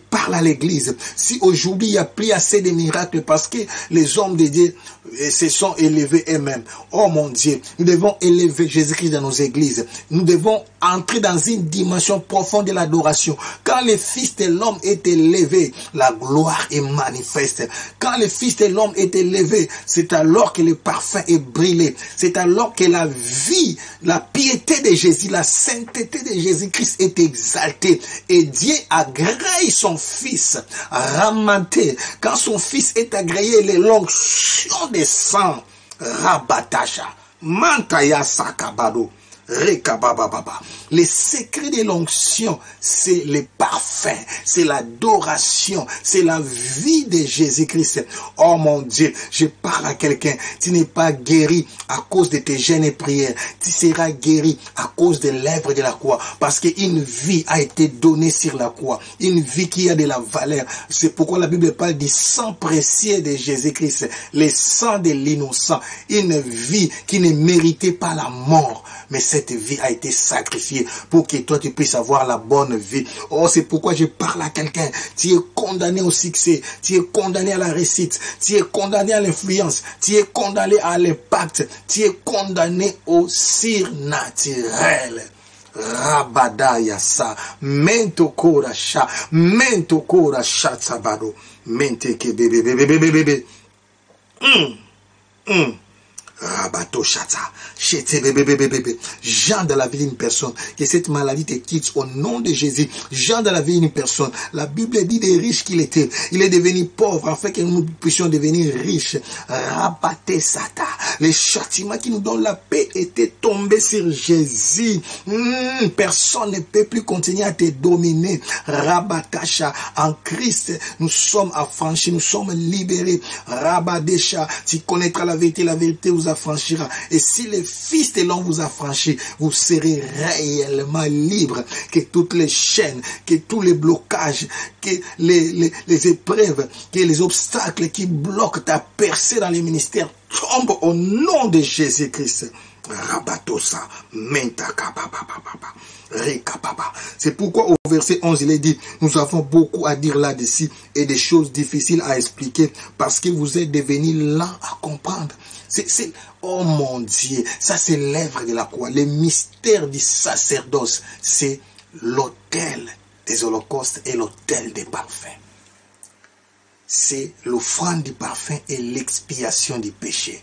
parle à l'église, si aujourd'hui il n'y a plus assez de miracles parce que les hommes de Dieu se sont élevés eux-mêmes, oh mon Dieu, nous devons élever Jésus-Christ dans nos églises, nous devons entrer dans une dimension profonde de l'adoration. Quand le Fils de l'homme est élevé, la gloire est manifeste. Quand le Fils de l'homme est élevé, c'est alors que le parfum est brûlé. C'est alors que la vie, la piété de Jésus, la sainteté de Jésus-Christ est exaltée. Et Dieu agrée son Fils, Ramaté. Quand son Fils est agréé, l'onction descend, Rabatasha, Mantaya Sakabado. Les secrets de l'onction, c'est le parfum, c'est l'adoration, c'est la vie de Jésus-Christ. Oh mon Dieu, je parle à quelqu'un, tu n'es pas guéri à cause de tes jeûnes et prières, tu seras guéri à cause de l'œuvre de la croix, parce qu'une vie a été donnée sur la croix, une vie qui a de la valeur. C'est pourquoi la Bible parle du sang précieux de Jésus-Christ, le sang de l'innocent, une vie qui ne méritait pas la mort, mais cette vie a été sacrifiée pour que toi tu puisses avoir la bonne vie. Oh, c'est pourquoi je parle à quelqu'un. Tu es condamné au succès, tu es condamné à la réussite, tu es condamné à l'influence, tu es condamné à l'impact, tu es condamné au surnaturel. Rabada yasa, mento kora sha, sabado, mente ke bebe. Rabato chata, chete bébé. Jean dans la vie d'une personne, que cette maladie te quitte au nom de Jésus. Jean dans la vie d'une personne, la Bible dit des riches qu'il était. Il est devenu pauvre afin que nous puissions devenir riches. Rabaté sata, les châtiments qui nous donnent la paix étaient tombés sur Jésus. Personne ne peut plus continuer à te dominer. Rabatasha, en Christ, nous sommes affranchis, nous sommes libérés. Rabadesha, tu connaîtras la vérité vous affranchira. Et si le Fils de l'homme vous affranchit, vous serez réellement libre. Que toutes les chaînes, que tous les blocages, que les épreuves, que les obstacles qui bloquent ta percée dans les ministères tombent au nom de Jésus-Christ. Rabatosa, mentaka, c'est pourquoi au verset 11 il est dit, nous avons beaucoup à dire là-dessus et des choses difficiles à expliquer parce que vous êtes devenus lents à comprendre. Oh mon Dieu, ça c'est l'œuvre de la croix, le mystère du sacerdoce, c'est l'autel des holocaustes et l'autel des parfums. C'est l'offrande du parfum et l'expiation du péché.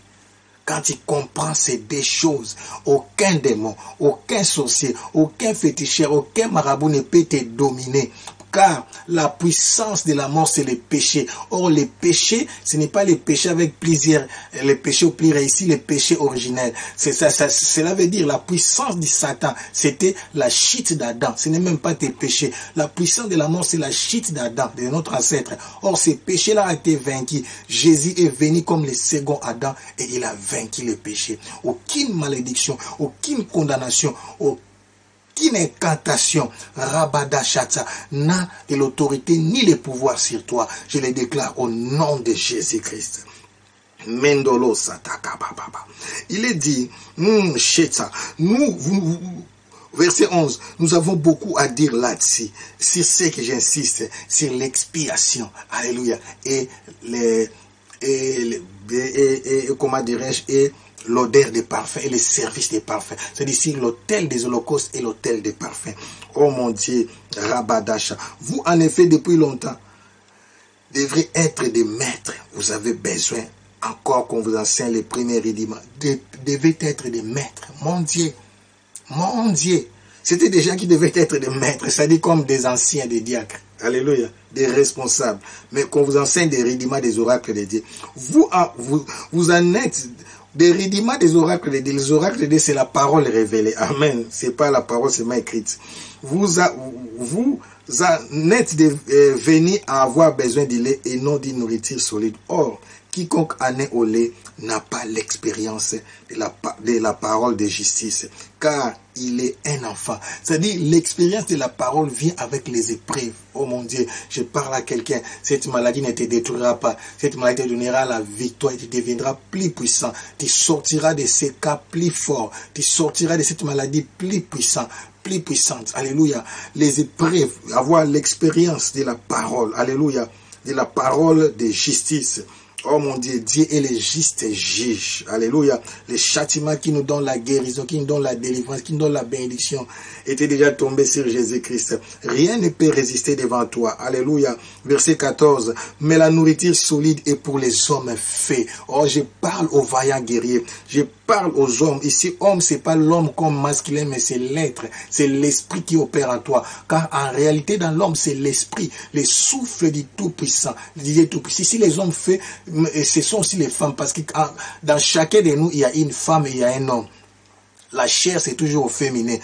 Quand tu comprends ces deux choses, aucun démon, aucun sorcier, aucun féticheur, aucun marabout ne peut te dominer. Car la puissance de la mort, c'est le péché. Or, le péché, ce n'est pas le péché avec plaisir, le péché au plus réussi, le péché originel. Cela veut dire la puissance du Satan, c'était la chute d'Adam. Ce n'est même pas tes péchés. La puissance de la mort, c'est la chute d'Adam, de notre ancêtre. Or, ce péché-là a été vaincu. Jésus est venu comme le second Adam et il a vaincu le péché. Aucune malédiction, aucune condamnation, aucune incantation, Rabadachata, n'a de l'autorité ni le pouvoir sur toi. Je le déclare au nom de Jésus-Christ. Mendolo Sataka Baba. Il est dit, verset 11, nous avons beaucoup à dire là-dessus. C'est ce que j'insiste, c'est l'expiation. Alléluia. Et comment dirais-je, et l'odeur des parfums et le service des parfums. C'est ici l'autel des holocaustes et l'autel des parfums. Oh mon Dieu, Rabadasha. Vous, en effet, depuis longtemps, devrez être des maîtres. Vous avez besoin, encore qu'on vous enseigne les premiers rudiments, devez être des maîtres. Mon Dieu, mon Dieu. C'était des gens qui devaient être des maîtres, c'est-à-dire comme des anciens, des diacres. Alléluia, des responsables. Mais qu'on vous enseigne des rudiments des oracles de Dieu. Vous en êtes des rudiments des oracles de Dieu. Les oracles de Dieu, c'est la parole révélée. Amen. C'est pas la parole seulement écrite. Vous en êtes venus à avoir besoin du lait et non d'une nourriture solide. Or, quiconque en est au lait n'a pas l'expérience de la parole de justice, car il est un enfant. C'est-à-dire, l'expérience de la parole vient avec les épreuves. Oh mon Dieu, je parle à quelqu'un, cette maladie ne te détruira pas, cette maladie te donnera la victoire, et tu deviendras plus puissant, tu sortiras de ces cas plus forts, tu sortiras de cette maladie plus puissant, plus puissante. Alléluia. Les épreuves, avoir l'expérience de la parole. Alléluia. De la parole de justice. Oh mon Dieu, Dieu est le juste juge. Alléluia. Les châtiments qui nous donnent la guérison, qui nous donnent la délivrance, qui nous donnent la bénédiction, étaient déjà tombés sur Jésus-Christ. Rien ne peut résister devant toi. Alléluia. Verset 14. Mais la nourriture solide est pour les hommes faits. Oh, je parle aux vaillants guerriers. Je parle aux hommes. Ici, homme, c'est pas l'homme comme masculin, mais c'est l'être. C'est l'esprit qui opère en toi. Car en réalité, dans l'homme, c'est l'esprit, le souffle du Tout-Puissant. Si les hommes faits, ce sont aussi les femmes, parce que dans chacun de nous, il y a une femme et il y a un homme. La chair, c'est toujours au féminin.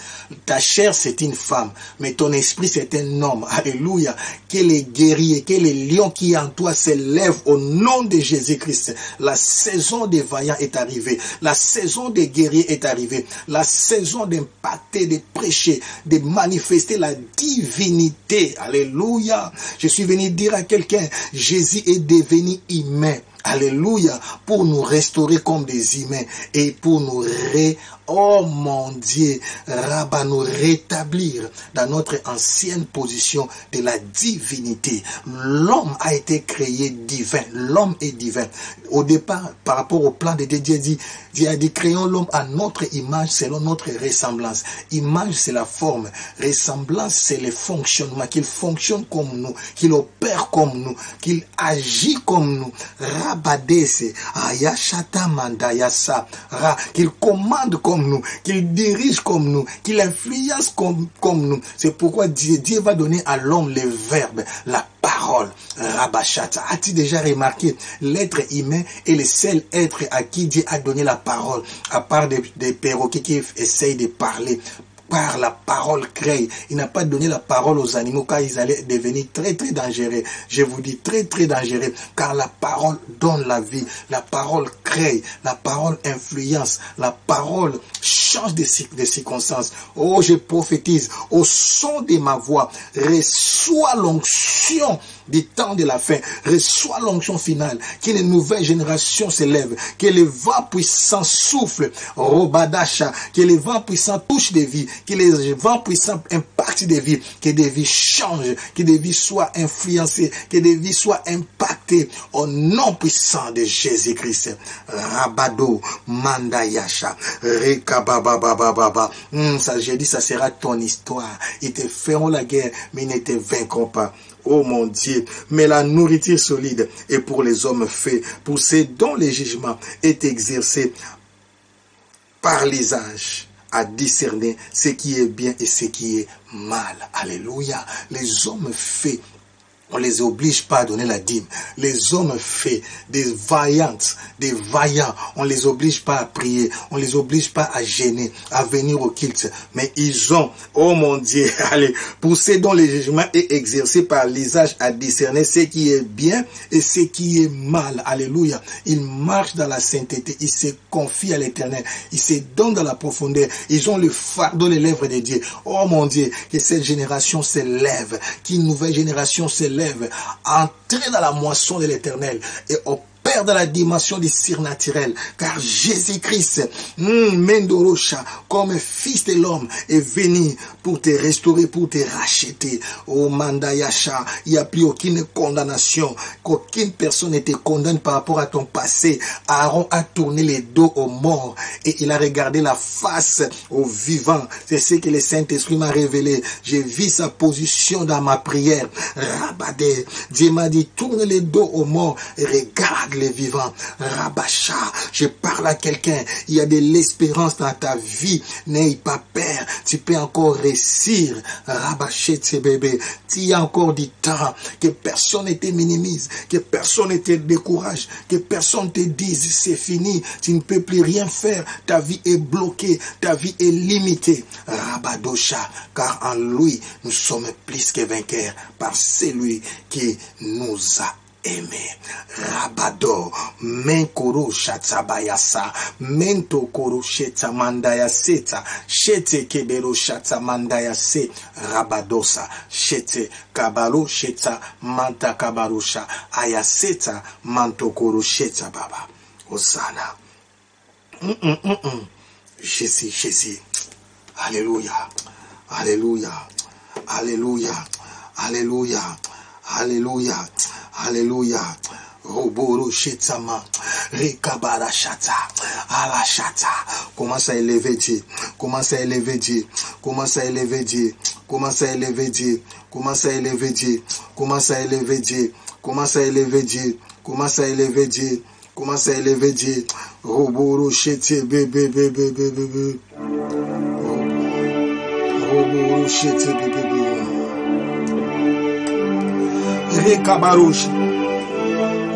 Ta chair, c'est une femme. Mais ton esprit, c'est un homme. Alléluia. Que les guerriers, que les lions qui en toi s'élèvent au nom de Jésus-Christ. La saison des vaillants est arrivée. La saison des guerriers est arrivée. La saison d'impacter, de prêcher, de manifester la divinité. Alléluia. Je suis venu dire à quelqu'un, Jésus est devenu humain. Alléluia, pour nous restaurer comme des humains et pour nous oh mon Dieu, nous rétablir dans notre ancienne position de la divinité. L'homme a été créé divin, l'homme est divin. Au départ, par rapport au plan de Dieu, Dieu a dit, créons l'homme à notre image selon notre ressemblance. Image, c'est la forme. Ressemblance, c'est le fonctionnement. Qu'il fonctionne comme nous, qu'il opère comme nous, qu'il agit comme nous. Rabadese, ayashata mandayasa, qu'il commande comme nous, qu'il dirige comme nous, qu'il influence comme nous. C'est pourquoi Dieu va donner à l'homme le verbe, la parole. Rabashata. As-tu déjà remarqué, l'être humain est le seul être à qui Dieu a donné la parole, à part des perroquets qui essayent de parler. Par la parole crée. Il n'a pas donné la parole aux animaux car ils allaient devenir très très dangereux. Je vous dis très très dangereux car la parole donne la vie. La parole crée. La parole influence. La parole change de circonstances. Oh, je prophétise au son de ma voix. Reçois l'onction du temps de la fin. Reçois l'onction finale. Qu'une nouvelle génération s'élève. Que le vent puissant souffle. Robadacha. Que le vent puissant touche des vies. Que les vents puissants impactent des vies, que des vies changent, que des vies soient influencées, que des vies soient impactées au nom puissant de Jésus-Christ. Rabado, Mandayasha, Rekabababababa. Ça, j'ai dit, ça sera ton histoire. Ils te feront la guerre, mais ils ne te vaincront pas. Oh mon Dieu, mais la nourriture solide est pour les hommes faits, pour ceux dont le jugement est exercé par les âges, à discerner ce qui est bien et ce qui est mal. Alléluia. Les hommes faits, on ne les oblige pas à donner la dîme. Les hommes faits, des vaillants, on ne les oblige pas à prier, on ne les oblige pas à gêner, à venir au culte. Mais ils ont, oh mon Dieu, allez, poussé dont le jugement est exercé par l'usage à discerner ce qui est bien et ce qui est mal. Alléluia. Ils marchent dans la sainteté, ils se confient à l'Éternel, ils se donnent dans la profondeur, ils ont le fardeau des lèvres de Dieu. Oh mon Dieu, que cette génération se lève, qu'une nouvelle génération se lève. Entrer dans la moisson de l'Éternel et opère dans la dimension du surnaturel, car Jésus-Christ, Mendorosha, comme fils de l'homme, est venu pour te restaurer, pour te racheter. Oh Mandayasha, il n'y a plus aucune condamnation, qu'aucune personne ne te condamne par rapport à ton passé. Aaron a tourné les dos aux morts et il a regardé la face aux vivants. C'est ce que le Saint-Esprit m'a révélé. J'ai vu sa position dans ma prière. Rabadé, Dieu m'a dit, tourne les dos aux morts et regarde les vivants. Rabacha, je parle à quelqu'un, il y a de l'espérance dans ta vie, n'aie pas peur, tu peux encore réussir. Rabacher tes bébés, il y a encore du temps, que personne ne te minimise, que personne ne te décourage, que personne te dise c'est fini, tu ne peux plus rien faire, ta vie est bloquée, ta vie est limitée. Rabadosha, car en lui nous sommes plus que vainqueurs par celui qui nous a aimé. Rabado, menkoro shatabayasa, mento koro sheta mandaya seta, shete kebero shata mandaya se, rabadosa, shete kabaro sheta, manta kabarusha, ayaseta, manto koro sheta baba. Hosanna. Jésus, Jésus. Alléluia. Alléluia. Alléluia. Alléluia. Alléluia. Alléluia. Roboro Shetama, Rekabara Shata, Ala Shata. Commence à élever Dieu, commence à élever Dieu, commence à élever Dieu, commence à élever Dieu, commence à élever Dieu, commence à élever Dieu, commence à élever Dieu, commence à élever Dieu, commence à élever Dieu. Roboro Shete bébé bébé bébé. Roboro Shete bébé bébé. Rekabaroshi.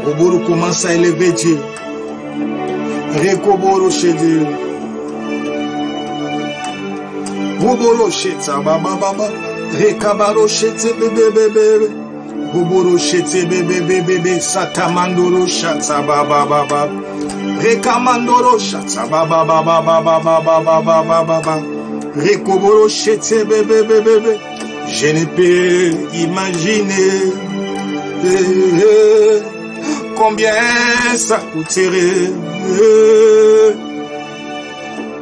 Roboro commence à élever Dieu. Rekoboro chez Dieu. Roboro chez baba baba. Rekabaro chez bébé bébé. Roboro chez bébé bébé. Satamandoro chata baba baba. Rekamandoro chata baba baba baba baba baba baba. Rekoboro chez bébé bébé. Je ne peux imaginer combien ça coûterait.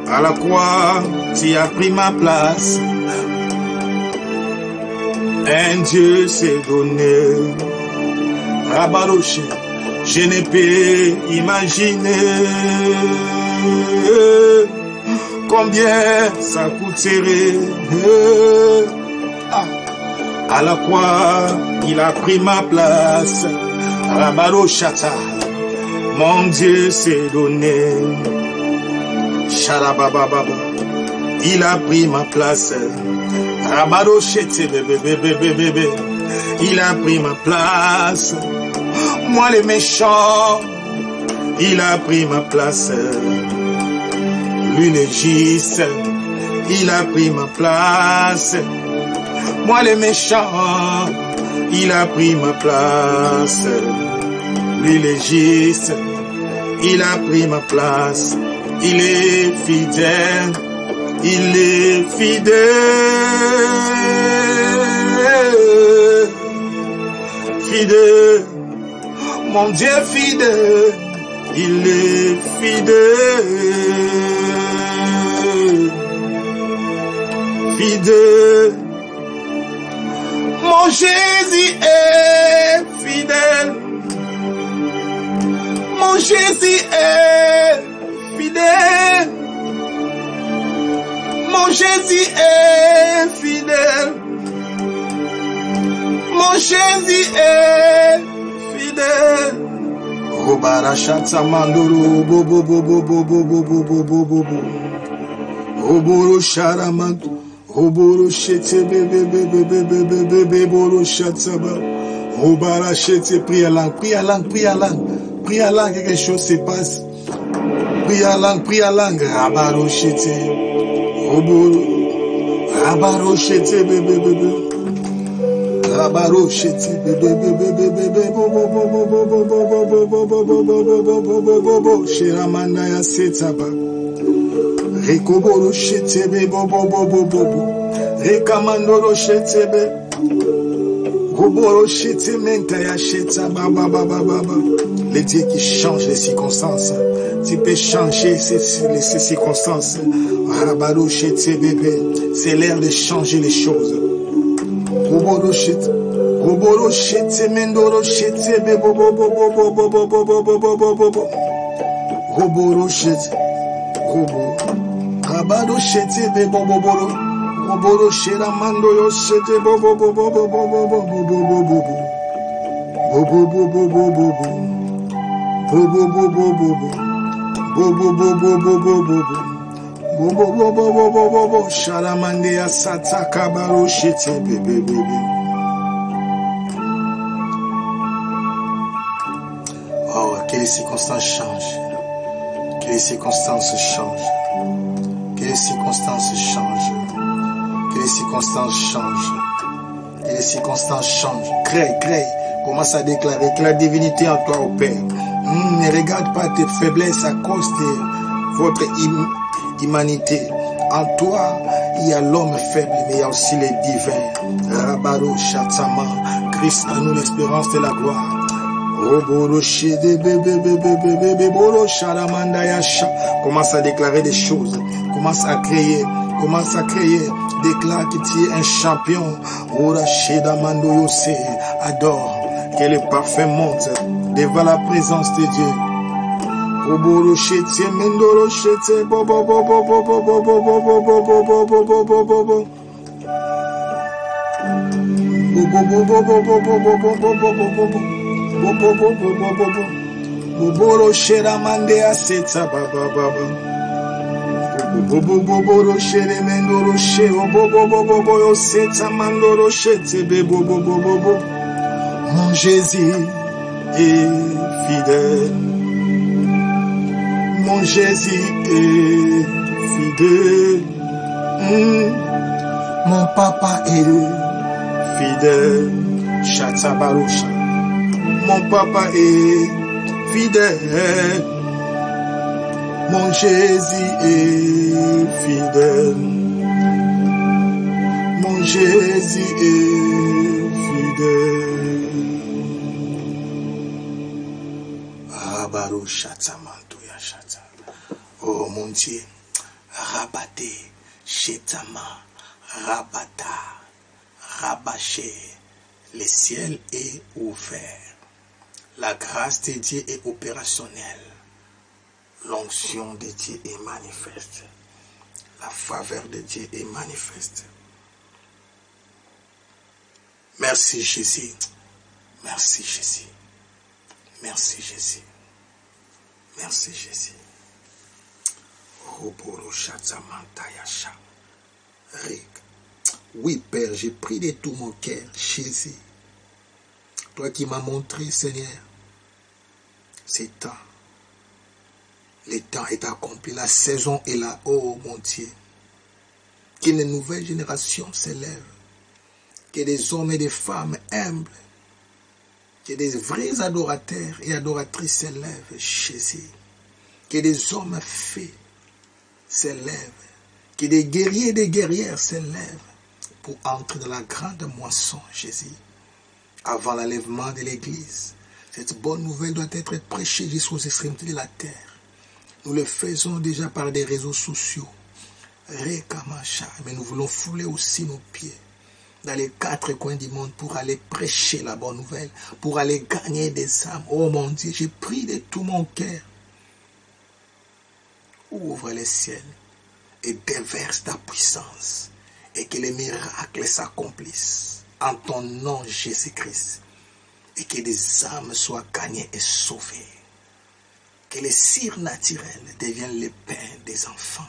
À la croix, tu as pris ma place. Un Dieu s'est donné. Rabaroché, je ne peux imaginer combien ça coûterait. À la croix, il a pris ma place. Rabarochata, mon Dieu s'est donné. Sharabababa, il a pris ma place. Rabarochete, bébé, bébé, bébé, il a pris ma place. Moi les méchants, il a pris ma place. Lui le juste, il a pris ma place. Moi les méchants, il a pris ma place. Lui le juste, il a pris ma place. Il est fidèle, il est fidèle. Fidèle, mon Dieu fidèle, il est fidèle. Fidèle. Mon Jésus est fidèle. Mon Jésus est fidèle. Mon Jésus est fidèle. Mon Jésus est fidèle. Robara chata mandoro bobo bobo bobo bobo bobo bobo. Roboro charamando. Roboro chete bébé bébé bébé bébé béboro chataba. Robara chete, prie à langue, prie à langue, prie à langue, prie à langue, quelque chose se passe. Prie à langue, rabaro chete, roboro, rabaro chete bébé bébé, rabaro chete bébé bébé bébé bobo bobo bobo bobo bobo bobo bobo bobo shiramanda ya setaba. Rekoboro chetebe bobo bobo bobo. Rekamandoro chetebe. Roboro chetementa ya cheta baba baba baba. Les dieux qui changent les circonstances. Tu peux changer ces circonstances. Rabaro chetebe. C'est l'heure de changer les choses. Roboro chet. Roboro chetemendoro chetebe bobo bobo bobo bobo bobo bobo bobo. Roboro chet. Roboro. Rabado shete be bobo boro, boboro shera mando yo shete bobo bobo bobo bobo bobo bobo bobo bobo bobo bobo bobo bobo bobo bobo bobo sharamande ya sataka baro shete bebe bebe. Oh, que les circonstances changent, que les circonstances changent. Que les circonstances changent. Que les circonstances changent. Que les circonstances changent. Crée. Commence à déclarer que la divinité en toi opère. Ne regarde pas tes faiblesses à cause de votre humanité. En toi, il y a l'homme faible, mais il y a aussi les divins. Rabaro Shatsama, Christ en nous l'espérance de la gloire. Commence à déclarer des choses. Commence à créer. Commence à créer. Déclare que tu es un champion. Adore. Que le parfum monte devant la présence de Dieu. Mon Jésus est fidèle. Mon Jésus est fidèle. Mon papa est fidèle. Chatsabarosha. Mon papa est fidèle. Mon Jésus est fidèle. Mon Jésus est fidèle. Oh mon Dieu, rabattez, chetama, rabata, rabaché, le ciel est ouvert. La grâce de Dieu est opérationnelle. L'onction de Dieu est manifeste. La faveur de Dieu est manifeste. Merci Jésus. Merci Jésus. Merci Jésus. Merci Jésus. Oui, Père, j'ai pris de tout mon cœur, Jésus. Toi qui m'as montré, Seigneur, c'est temps. Le temps est accompli, la saison est là, oh mon Dieu. Qu'une nouvelle génération s'élève. Que des hommes et des femmes humbles, que des vrais adorateurs et adoratrices s'élèvent, Jésus. Que des hommes faits s'élèvent. Que des guerriers et des guerrières s'élèvent pour entrer dans la grande moisson, Jésus. Avant l'enlèvement de l'Église, cette bonne nouvelle doit être prêchée jusqu'aux extrémités de la terre. Nous le faisons déjà par des réseaux sociaux. Rekamacha, mais nous voulons fouler aussi nos pieds dans les 4 coins du monde pour aller prêcher la bonne nouvelle, pour aller gagner des âmes. Oh mon Dieu, j'ai pris de tout mon cœur. Ouvre les ciels et déverse ta puissance et que les miracles s'accomplissent en ton nom Jésus-Christ et que des âmes soient gagnées et sauvées. Que les cires naturelles deviennent le pain des enfants.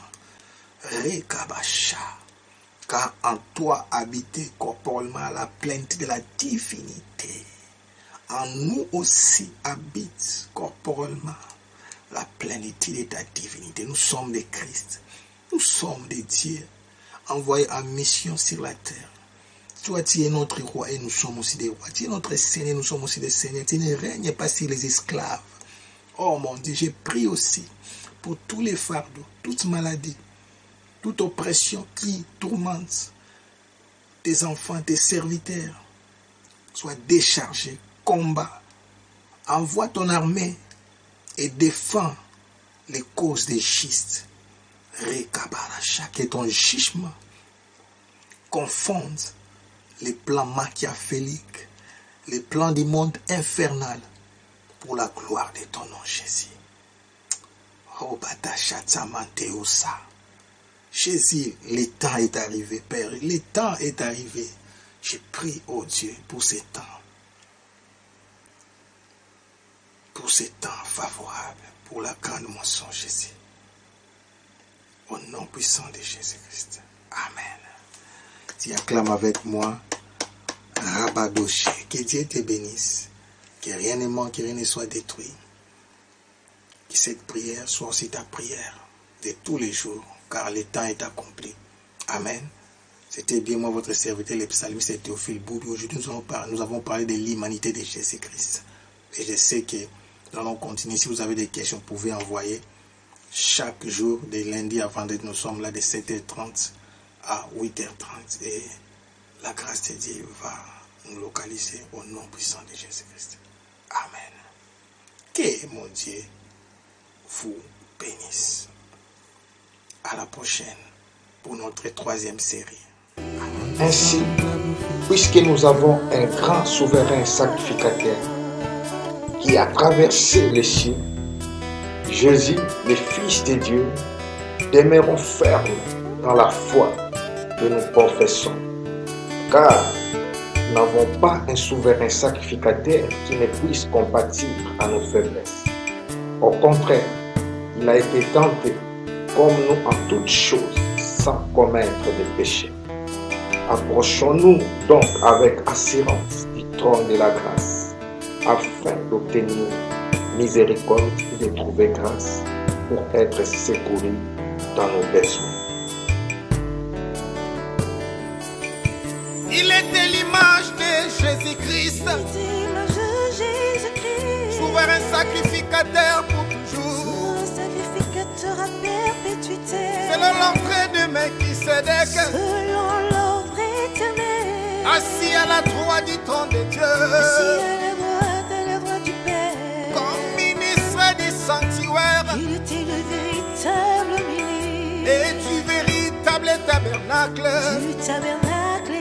Rekabasha. Car en toi habite corporellement la plénitude de la divinité. En nous aussi habite corporellement la plénitude de ta divinité. Nous sommes des Christ. Nous sommes des dieux envoyés en mission sur la terre. Toi, tu es notre roi et nous sommes aussi des rois. Tu es notre Seigneur, nous sommes aussi des seigneurs. Tu ne règnes pas sur les esclaves. Oh mon Dieu, j'ai prié aussi pour tous les fardeaux, toute maladie, toute oppression qui tourmente tes enfants, tes serviteurs. Sois déchargé, combat. Envoie ton armée et défends les causes des justes. Rekabaracha, que ton jugement confonde les plans machiavéliques, les plans du monde infernal pour la gloire de ton nom, Jésus. Oh, Batachatsamanteosa. Jésus, le temps est arrivé, Père. Le temps est arrivé. Je prie, oh Dieu, pour ce temps. Pour ce temps favorable, pour la grande moisson, Jésus. Au nom puissant de Jésus-Christ. Amen. Tu acclames avec moi, Rabadoché. Que Dieu te bénisse. Que rien ne manque, que rien ne soit détruit. Que cette prière soit aussi ta prière de tous les jours, car le temps est accompli. Amen. C'était bien moi, votre serviteur, le psalmiste Théophile Boubi. Aujourd'hui, nous avons parlé de l'humanité de Jésus-Christ. Et je sais que nous allons continuer. Si vous avez des questions, vous pouvez envoyer. Chaque jour, de lundi à vendredi, nous sommes là de 7h30 à 8h30. Et la grâce de Dieu va nous localiser au nom puissant de Jésus-Christ. Amen. Que mon Dieu vous bénisse. À la prochaine pour notre 3e série. Ainsi, puisque nous avons un grand souverain sacrificateur qui a traversé les cieux, Jésus, le Fils de Dieu, demeurons fermes dans la foi que nous professons, car nous n'avons pas un souverain sacrificateur qui ne puisse compatir à nos faiblesses. Au contraire, il a été tenté comme nous en toutes choses, sans commettre de péché. Approchons-nous donc avec assurance du trône de la grâce, afin d'obtenir miséricorde et de trouver grâce pour être secourus dans nos besoins. Il était l'image de Jésus-Christ, souverain sacrificateur pour toujours, sacrificateur à perpétuité, selon l'entrée de Melchisédek, selon l'ordre éternel, assis à la droite du trône de Dieu, assis à la droite du Père, comme ministre du sanctuaire, il était le véritable ministre et du véritable tabernacle, du tabernacle